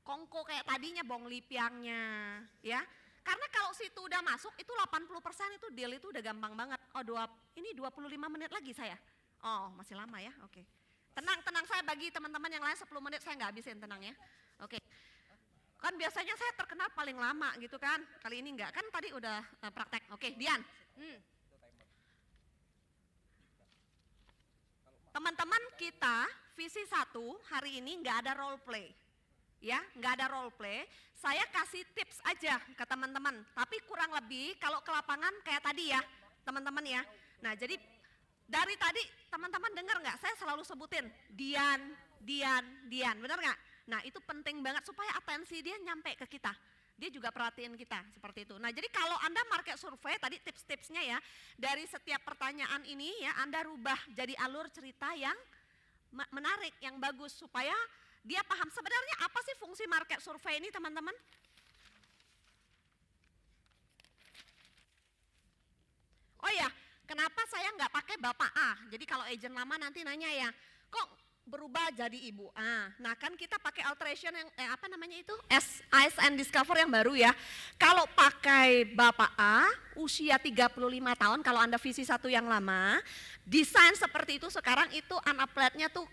Kongko kayak tadinya bong lipiangnya ya. Karena kalau situ udah masuk itu 80% itu deal itu udah gampang banget. Oh ini 25 menit lagi saya. Oh masih lama ya, oke. Tenang, saya bagi teman-teman yang lain 10 menit saya nggak habisin, tenang ya. Oke. Kan biasanya saya terkenal paling lama gitu kan, kali ini enggak, kan tadi udah praktek. Oke, Dian. Teman-teman kita visi 1 hari ini nggak ada role play. Ya, nggak ada role play. Saya kasih tips aja ke teman-teman. Tapi kurang lebih kalau ke lapangan kayak tadi ya, teman-teman ya. Nah, jadi dari tadi teman-teman dengar nggak? Saya selalu sebutin Dian, benar nggak? Nah, itu penting banget supaya atensi dia nyampe ke kita. Dia juga perhatiin kita seperti itu. Nah, jadi kalau Anda market survey tadi tips-tipsnya ya, dari setiap pertanyaan ini ya Anda rubah jadi alur cerita yang menarik, yang bagus supaya dia paham sebenarnya apa sih fungsi market survey ini teman-teman? Oh ya, kenapa saya nggak pakai Bapak A? Jadi kalau agent lama nanti nanya ya, kok berubah jadi Ibu A? Nah kan kita pakai alteration yang, apa namanya itu? Ice and Discover yang baru ya. Kalau pakai Bapak A, usia 35 tahun, kalau Anda visi 1 yang lama, desain seperti itu sekarang itu unapplied-nya tuh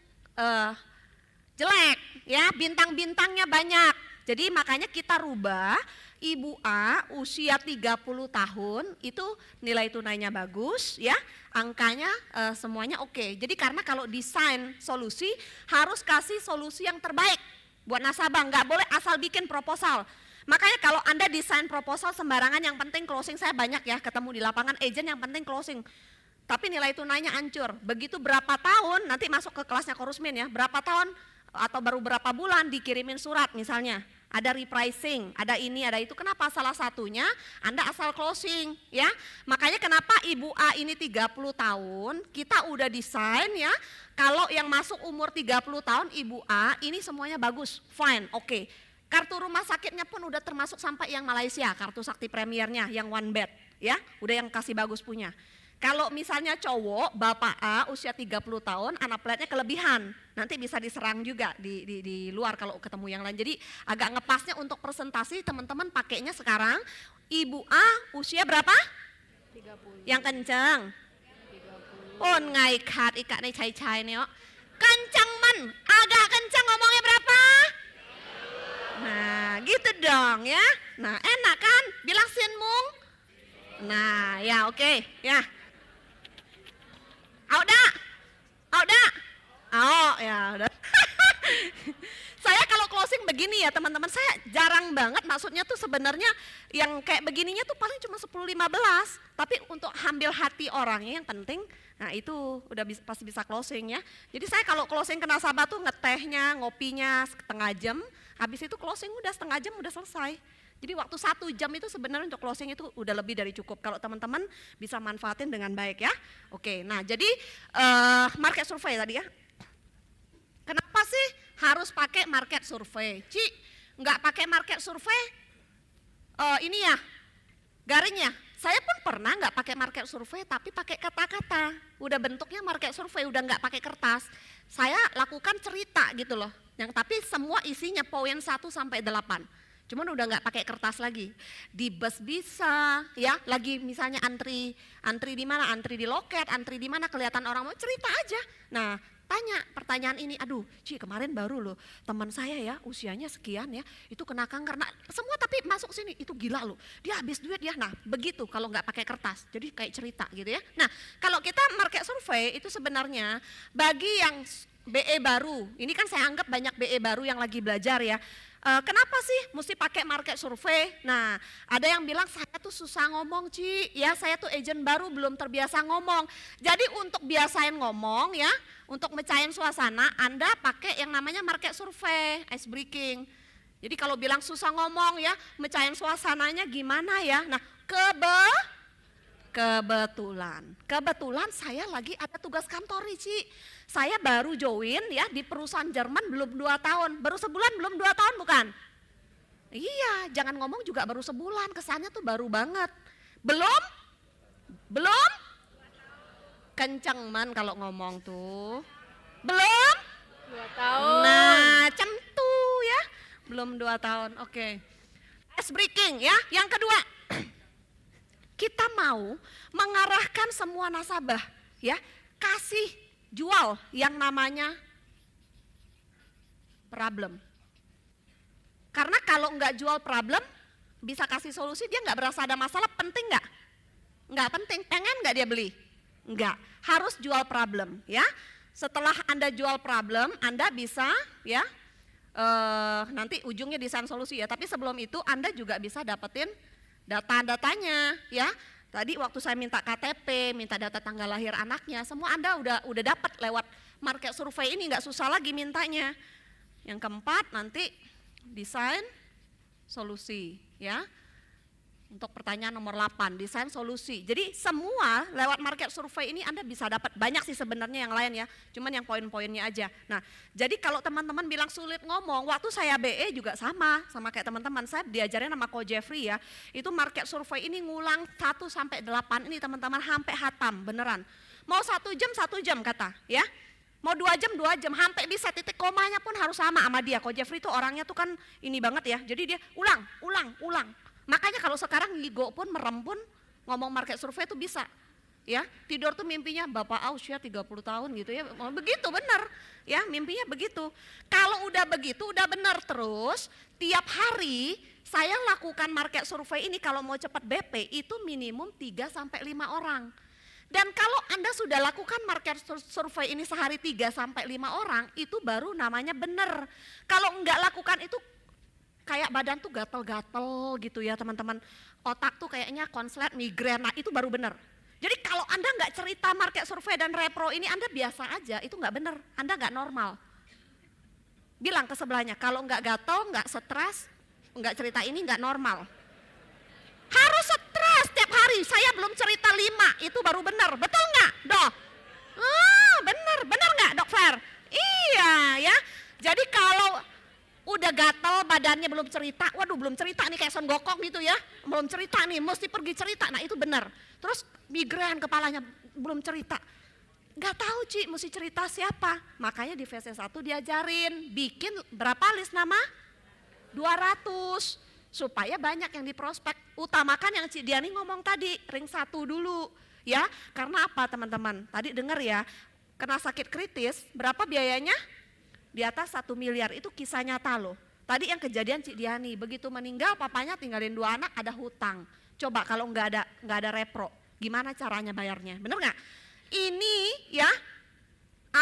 jelek ya, bintang-bintangnya banyak. Jadi makanya kita rubah Ibu A usia 30 tahun itu nilai tunainya bagus ya, angkanya semuanya oke. Jadi karena kalau desain solusi harus kasih solusi yang terbaik buat nasabah, nggak boleh asal bikin proposal. Makanya kalau Anda desain proposal sembarangan, yang penting closing, saya banyak ya ketemu di lapangan agent yang penting closing. Tapi nilai tunainya hancur. Begitu berapa tahun, nanti masuk ke kelasnya Korusmin ya, berapa tahun atau baru berapa bulan dikirimin surat misalnya, ada repricing, ada ini, ada itu. Kenapa? Salah satunya Anda asal closing ya. Makanya kenapa Ibu A ini 30 tahun, kita udah desain ya, kalau yang masuk umur 30 tahun Ibu A ini semuanya bagus, fine, oke. Kartu rumah sakitnya pun udah termasuk sampai yang Malaysia, kartu sakti premiernya yang one bed ya, udah yang kasih bagus punya. Kalau misalnya cowok, Bapak A usia 30 tahun, unapplied-nya kelebihan, nanti bisa diserang juga di luar kalau ketemu yang lain. Jadi agak ngepasnya untuk presentasi teman-teman pakainya sekarang, Ibu A usia berapa? 30. Yang kenceng. 30. Oh ngaikat ikat nih cai-cai nih, kenceng men, agak kenceng ngomongnya berapa? Nah gitu dong ya, nah enak kan, bilang sin mung. Nah ya oke. Ya. Auda, oh ya udah. Saya kalau closing begini ya teman-teman, saya jarang banget, maksudnya tuh sebenarnya yang kayak begininya tuh paling cuma 10-15, tapi untuk ambil hati orangnya yang penting, nah itu udah pasti bisa closing ya. Jadi saya kalau closing ke nasabah tuh ngetehnya, ngopinya setengah jam, habis itu closing udah setengah jam udah selesai. Jadi waktu 1 jam itu sebenarnya untuk closing itu udah lebih dari cukup kalau teman-teman bisa manfaatin dengan baik ya. Oke, nah jadi market survey tadi ya. Kenapa sih harus pakai market survey? Ci, nggak pakai market survey, ini ya, garingnya. Saya pun pernah nggak pakai market survey tapi pakai kata-kata. Udah bentuknya market survey, udah nggak pakai kertas. Saya lakukan cerita gitu loh, yang tapi semua isinya poin 1 sampai 8. Cuman udah nggak pakai kertas lagi. Di bus bisa, ya. Lagi misalnya antri di mana? Antri di loket, antri di mana? Kelihatan orang mau cerita aja. Nah, tanya pertanyaan ini. Aduh, Ci kemarin baru loh teman saya ya, usianya sekian ya, itu kena kanker. Nah, semua tapi masuk sini itu gila loh. Dia habis duit ya. Nah, begitu kalau nggak pakai kertas. Jadi kayak cerita gitu ya. Nah, kalau kita market survey itu sebenarnya bagi yang BE baru. Ini kan saya anggap banyak BE baru yang lagi belajar ya. Kenapa sih mesti pakai market survey? Nah, ada yang bilang saya tuh susah ngomong Ci, ya saya tuh agent baru belum terbiasa ngomong. Jadi untuk biasain ngomong ya, untuk mecahin suasana, Anda pakai yang namanya market survey, ice breaking. Jadi kalau bilang susah ngomong ya, mecahin suasananya gimana ya? Nah, kebetulan saya lagi ada tugas kantor nih Ci. Saya baru join ya di perusahaan Jerman belum 2 tahun, baru sebulan belum 2 tahun bukan? Iya, jangan ngomong juga baru sebulan, kesannya tuh baru banget. Belum? Kenceng man kalau ngomong tuh. Belum? 2 tahun. Nah, centu ya, belum 2 tahun, oke. Ice breaking ya, yang kedua. Kita mau mengarahkan semua nasabah ya, kasih jual yang namanya problem. Karena kalau nggak jual problem, bisa kasih solusi, dia nggak berasa ada masalah, penting nggak? Nggak penting, pengen nggak dia beli? Nggak, harus jual problem ya. setelah Anda jual problem, Anda bisa ya nanti ujungnya desain solusi ya. Tapi sebelum itu Anda juga bisa dapetin data-datanya ya. Tadi waktu saya minta KTP, minta data tanggal lahir anaknya, semua Anda udah dapat lewat market survey ini, nggak susah lagi mintanya. Yang keempat nanti desain solusi ya. Untuk pertanyaan nomor 8, desain solusi. Jadi semua lewat market survey ini Anda bisa dapat, banyak sih sebenarnya yang lain ya, cuman yang poin-poinnya aja. Nah, jadi kalau teman-teman bilang sulit ngomong, waktu saya BE juga sama kayak teman-teman, saya diajarin sama Ko Jeffrey ya, itu market survey ini ngulang 1 sampai 8 ini teman-teman sampai hatam, beneran. Mau 1 jam kata ya, mau 2 jam, sampai bisa titik komanya pun harus sama dia. Ko Jeffrey itu orangnya tuh kan ini banget ya, jadi dia ulang. Makanya kalau sekarang ngigo pun merem pun ngomong market survey itu bisa. Ya, tidur tuh mimpinya Bapak Aus ya 30 tahun gitu ya. Begitu benar. Ya, mimpinya begitu. Kalau udah begitu udah benar terus tiap hari saya lakukan market survey ini kalau mau cepat BP itu minimum 3 sampai 5 orang. Dan kalau Anda sudah lakukan market survey ini sehari 3 sampai 5 orang itu baru namanya benar. Kalau enggak lakukan itu kayak badan tuh gatel-gatel gitu ya teman-teman. Otak tuh kayaknya konslet, migrain, nah itu baru benar. Jadi kalau Anda nggak cerita market survey dan repro ini Anda biasa aja, itu nggak benar, Anda nggak normal. Bilang ke sebelahnya, kalau nggak gatel, nggak stres, nggak cerita ini nggak normal. Harus stres tiap hari, saya belum cerita 5, itu baru benar, betul nggak Dok? Benar nggak Dok Fer? Iya ya, jadi kalau udah gatel badannya belum cerita, waduh belum cerita nih kayak Son Gokong gitu ya, belum cerita nih mesti pergi cerita, nah itu benar. Terus migrain kepalanya belum cerita, nggak tahu Ci mesti cerita siapa, makanya di VC1 diajarin bikin berapa list nama? 200 supaya banyak yang diprospek. Utamakan yang Ci Diani ngomong tadi, ring 1 dulu ya, karena apa teman-teman, tadi dengar ya, kena sakit kritis berapa biayanya? Di atas 1 miliar, itu kisah nyata loh. Tadi yang kejadian Cik Diani, begitu meninggal papanya tinggalin 2 anak, ada hutang. Coba kalau nggak ada repro, gimana caranya bayarnya? Bener nggak? Ini ya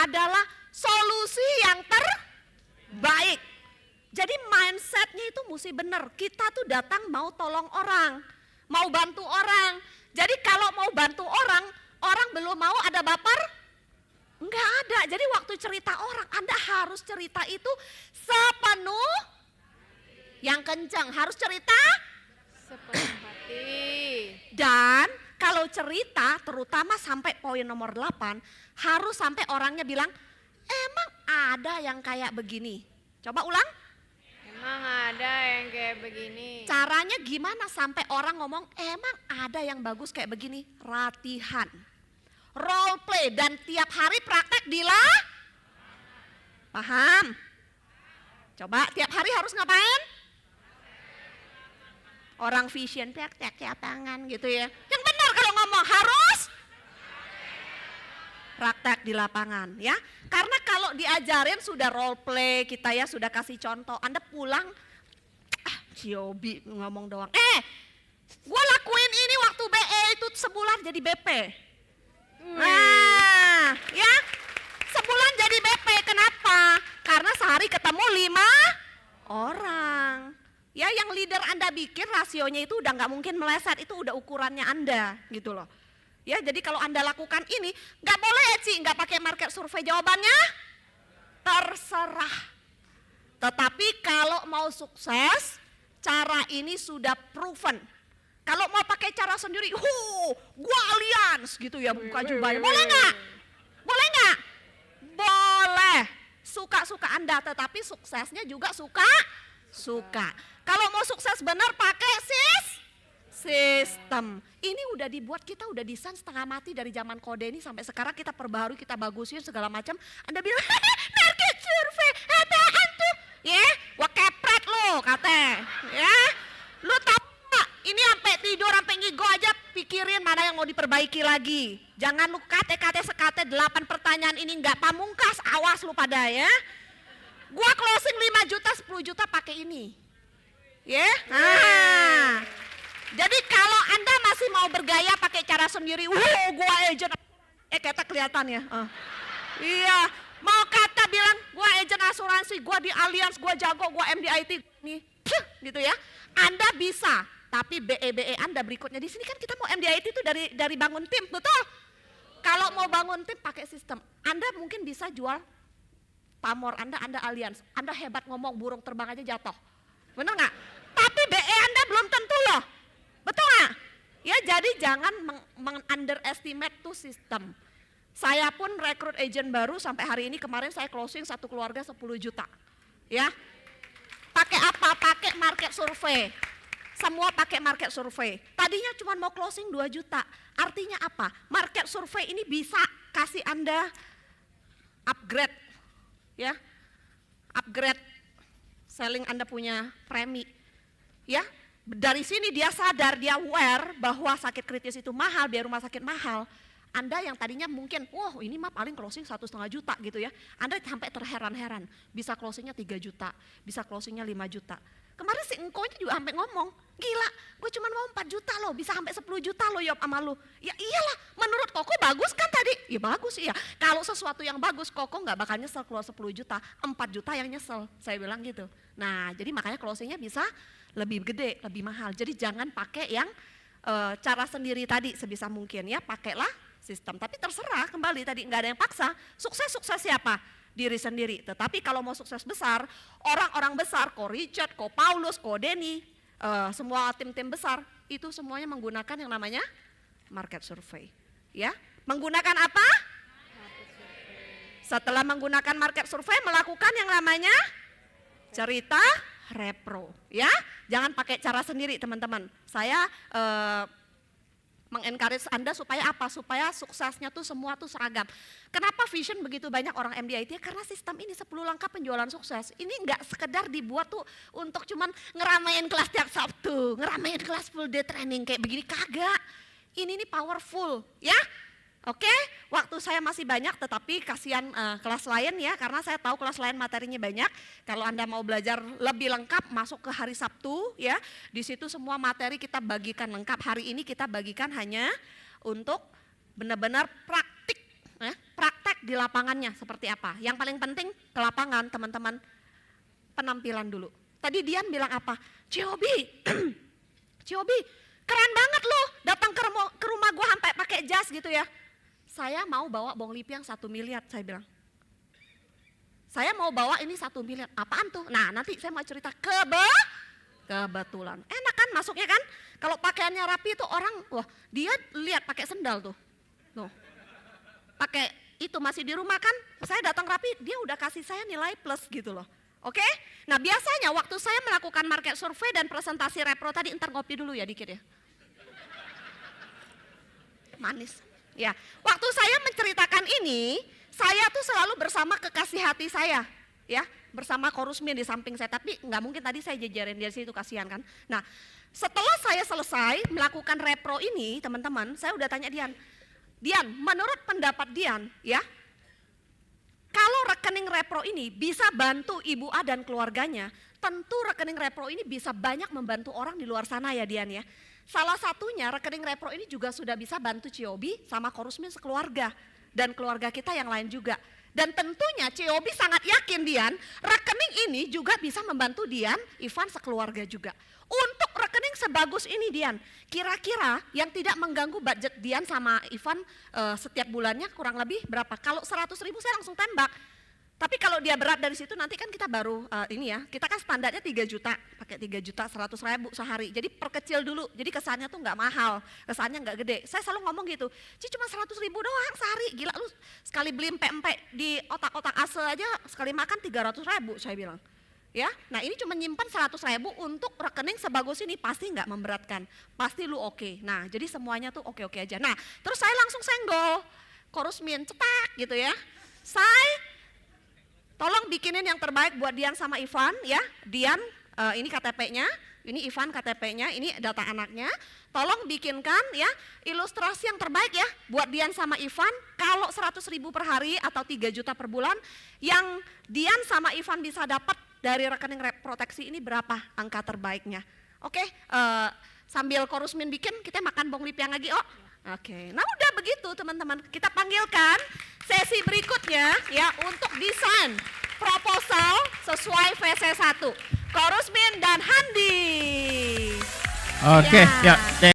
adalah solusi yang terbaik. Jadi mindsetnya itu mesti bener. Kita tuh datang mau tolong orang, mau bantu orang. Jadi kalau mau bantu orang belum mau ada baper? Enggak ada, jadi waktu cerita orang Anda harus cerita itu sepenuh yang kencang, harus cerita Sepenuh hati. dan kalau cerita terutama sampai poin nomor 8 harus sampai orangnya bilang emang ada yang kayak begini. Coba ulang. Emang ada yang kayak begini. Caranya gimana sampai orang ngomong emang ada yang bagus kayak begini? Latihan. Role play dan tiap hari praktek paham? Coba tiap hari harus ngapain? Orang vision praktek di lapangan gitu ya. Yang benar kalau ngomong harus praktek di lapangan ya. Karena kalau diajarin sudah role play kita ya sudah kasih contoh. Anda pulang, Ciobi ngomong doang. Gue lakuin ini waktu BE itu sebulan jadi BP. Nah, ya sebulan jadi BP, kenapa? Karena sehari ketemu 5 orang. Ya yang leader Anda bikin rasionya itu udah nggak mungkin meleset, itu udah ukurannya Anda gitu loh. Ya jadi kalau Anda lakukan ini, nggak boleh ya Ci, nggak pakai market survey jawabannya? Terserah. Tetapi kalau mau sukses, cara ini sudah proven. Kalau mau pakai cara sendiri, gua alians gitu ya, buka jubahnya. Boleh nggak? Boleh nggak? Boleh. Suka-suka Anda, tetapi suksesnya juga suka. Kalau mau sukses benar pakai sistem. Ini udah dibuat, kita udah desain setengah mati dari zaman kode ini sampai sekarang kita perbaharui, kita bagusin segala macam. Anda bilang, market survey, apaan tuh? Ya, gua kepret lo kata. Ya, lu tahu ini sampai tidur, sampai ngigo aja pikirin mana yang mau diperbaiki lagi. Jangan lu kate-kate sekate 8 pertanyaan ini nggak pamungkas, awas lu pada ya. Gua closing 5 juta, 10 juta pakai ini. Ya, nah. Jadi kalau Anda masih mau bergaya pakai cara sendiri, gua agent, kata kelihatan ya. Iya, mau kata bilang gua agent asuransi, gua di Allianz, gua jago, gua MDIT nih, gitu ya. Anda bisa, tapi BE Anda berikutnya di sini kan kita mau MDIT itu dari bangun tim, betul? Kalau mau bangun tim pakai sistem, Anda mungkin bisa jual pamor Anda Allianz, Anda hebat ngomong, burung terbang aja jatuh, bener nggak? Tapi BE Anda belum tentu loh, betul nggak? Ya jadi jangan underestimate tuh sistem. Saya pun rekrut agent baru sampai hari ini, kemarin saya closing satu keluarga 10 juta. Ya. Pakai apa? Pakai market survey. Semua pakai market survey. Tadinya cuma mau closing 2 juta. Artinya apa? Market survey ini bisa kasih Anda upgrade. Ya. Upgrade selling Anda punya premi. Ya. Dari sini dia sadar, dia aware bahwa sakit kritis itu mahal, biaya rumah sakit mahal. Anda yang tadinya mungkin, wah ini mah paling closing 1,5 juta gitu ya. Anda sampai terheran-heran, bisa closingnya 3 juta, bisa closingnya 5 juta. Kemarin si engkonya juga sampai ngomong, gila gue cuma mau 4 juta loh, bisa sampai 10 juta loh Yop sama lu. Ya iyalah, menurut Koko bagus kan tadi? Ya bagus iya, kalau sesuatu yang bagus Koko gak bakal nyesel keluar 10 juta, 4 juta yang nyesel, saya bilang gitu. Nah jadi makanya closingnya bisa lebih gede, lebih mahal. Jadi jangan pakai yang cara sendiri tadi sebisa mungkin ya, pakailah sistem. Tapi terserah kembali tadi nggak ada yang paksa. Sukses siapa? Diri sendiri. Tetapi kalau mau sukses besar, orang-orang besar, Ko Richard, Ko Paulus, Ko Denny, semua tim-tim besar itu semuanya menggunakan yang namanya market survey. Ya, menggunakan apa? Setelah menggunakan market survey, melakukan yang namanya cerita repro. Ya, jangan pakai cara sendiri teman-teman. Saya mengencourage Anda supaya apa? Supaya suksesnya tuh semua tuh seragam. Kenapa Vision begitu banyak orang MDIT? Karena sistem ini 10 langkah penjualan sukses. Ini enggak sekedar dibuat tuh untuk cuman ngeramein kelas tiap Sabtu, ngeramein kelas full day training kayak begini, kagak. Ini nih powerful, ya. Oke, waktu saya masih banyak tetapi kasihan kelas lain ya, karena saya tahu kelas lain materinya banyak. Kalau Anda mau belajar lebih lengkap masuk ke hari Sabtu ya, di situ semua materi kita bagikan lengkap. Hari ini kita bagikan hanya untuk benar-benar praktik, praktek di lapangannya seperti apa. Yang paling penting ke lapangan teman-teman, penampilan dulu. Tadi Dian bilang apa? Ciobi, Ciobi keren banget loh datang ke rumah gua sampai pakai jas gitu ya. Saya mau bawa bong lipiang 1 miliar, saya bilang. Saya mau bawa ini 1 miliar, apaan tuh? Nah nanti saya mau cerita kebetulan. Enak kan masuknya kan? Kalau pakaiannya rapi itu orang, wah dia lihat pakai sendal tuh. Tuh. Pakai itu masih di rumah kan, saya datang rapi, dia udah kasih saya nilai plus gitu loh. Oke? Nah biasanya waktu saya melakukan market survey dan presentasi repro tadi, ntar ngopi dulu ya dikit ya. Manis. Ya, waktu saya menceritakan ini, saya tuh selalu bersama kekasih hati saya, ya, bersama Korusmin di samping saya. Tapi nggak mungkin tadi saya jejerin dia situ, kasihan kan. Nah, setelah saya selesai melakukan repro ini, teman-teman, saya udah tanya Dian, menurut pendapat Dian, ya, kalau rekening repro ini bisa bantu Ibu A dan keluarganya, tentu rekening repro ini bisa banyak membantu orang di luar sana ya Dian ya. Salah satunya rekening repro ini juga sudah bisa bantu Ciobi sama Korusmin sekeluarga dan keluarga kita yang lain juga. Dan tentunya Ciobi sangat yakin Dian, rekening ini juga bisa membantu Dian, Ivan sekeluarga juga. Untuk rekening sebagus ini Dian, kira-kira yang tidak mengganggu budget Dian sama Ivan setiap bulannya kurang lebih berapa? Kalau 100.000 saya langsung tembak. Tapi kalau dia berat dari situ nanti kan kita baru ini ya, kita kan standarnya 3 juta, pakai 3 juta 100.000 sehari. Jadi perkecil dulu, jadi kesannya tuh nggak mahal, kesannya nggak gede. Saya selalu ngomong gitu, cuma 100.000 doang sehari, gila lu sekali beli empek-empek di otak-otak ase aja sekali makan 300.000 saya bilang. Ya, nah ini cuma nyimpan 100.000 untuk rekening sebagus ini pasti nggak memberatkan, pasti lu oke. Nah jadi semuanya tuh oke-oke aja. Nah terus saya langsung senggol, Korusmin cetak gitu ya. Tolong bikinin yang terbaik buat Dian sama Ivan ya. Dian ini KTP-nya, ini Ivan KTP-nya, ini data anaknya. Tolong bikinkan ya ilustrasi yang terbaik ya buat Dian sama Ivan. Kalau 100.000 per hari atau 3 juta per bulan, yang Dian sama Ivan bisa dapat dari rekening proteksi ini berapa angka terbaiknya. Oke, sambil Korusmin bikin, kita makan bong lipiang lagi, oh. Oke, nah udah begitu teman-teman, kita panggilkan sesi berikutnya ya untuk desain proposal sesuai VC1. Korusmin dan Handi. Oke, Ya. ya.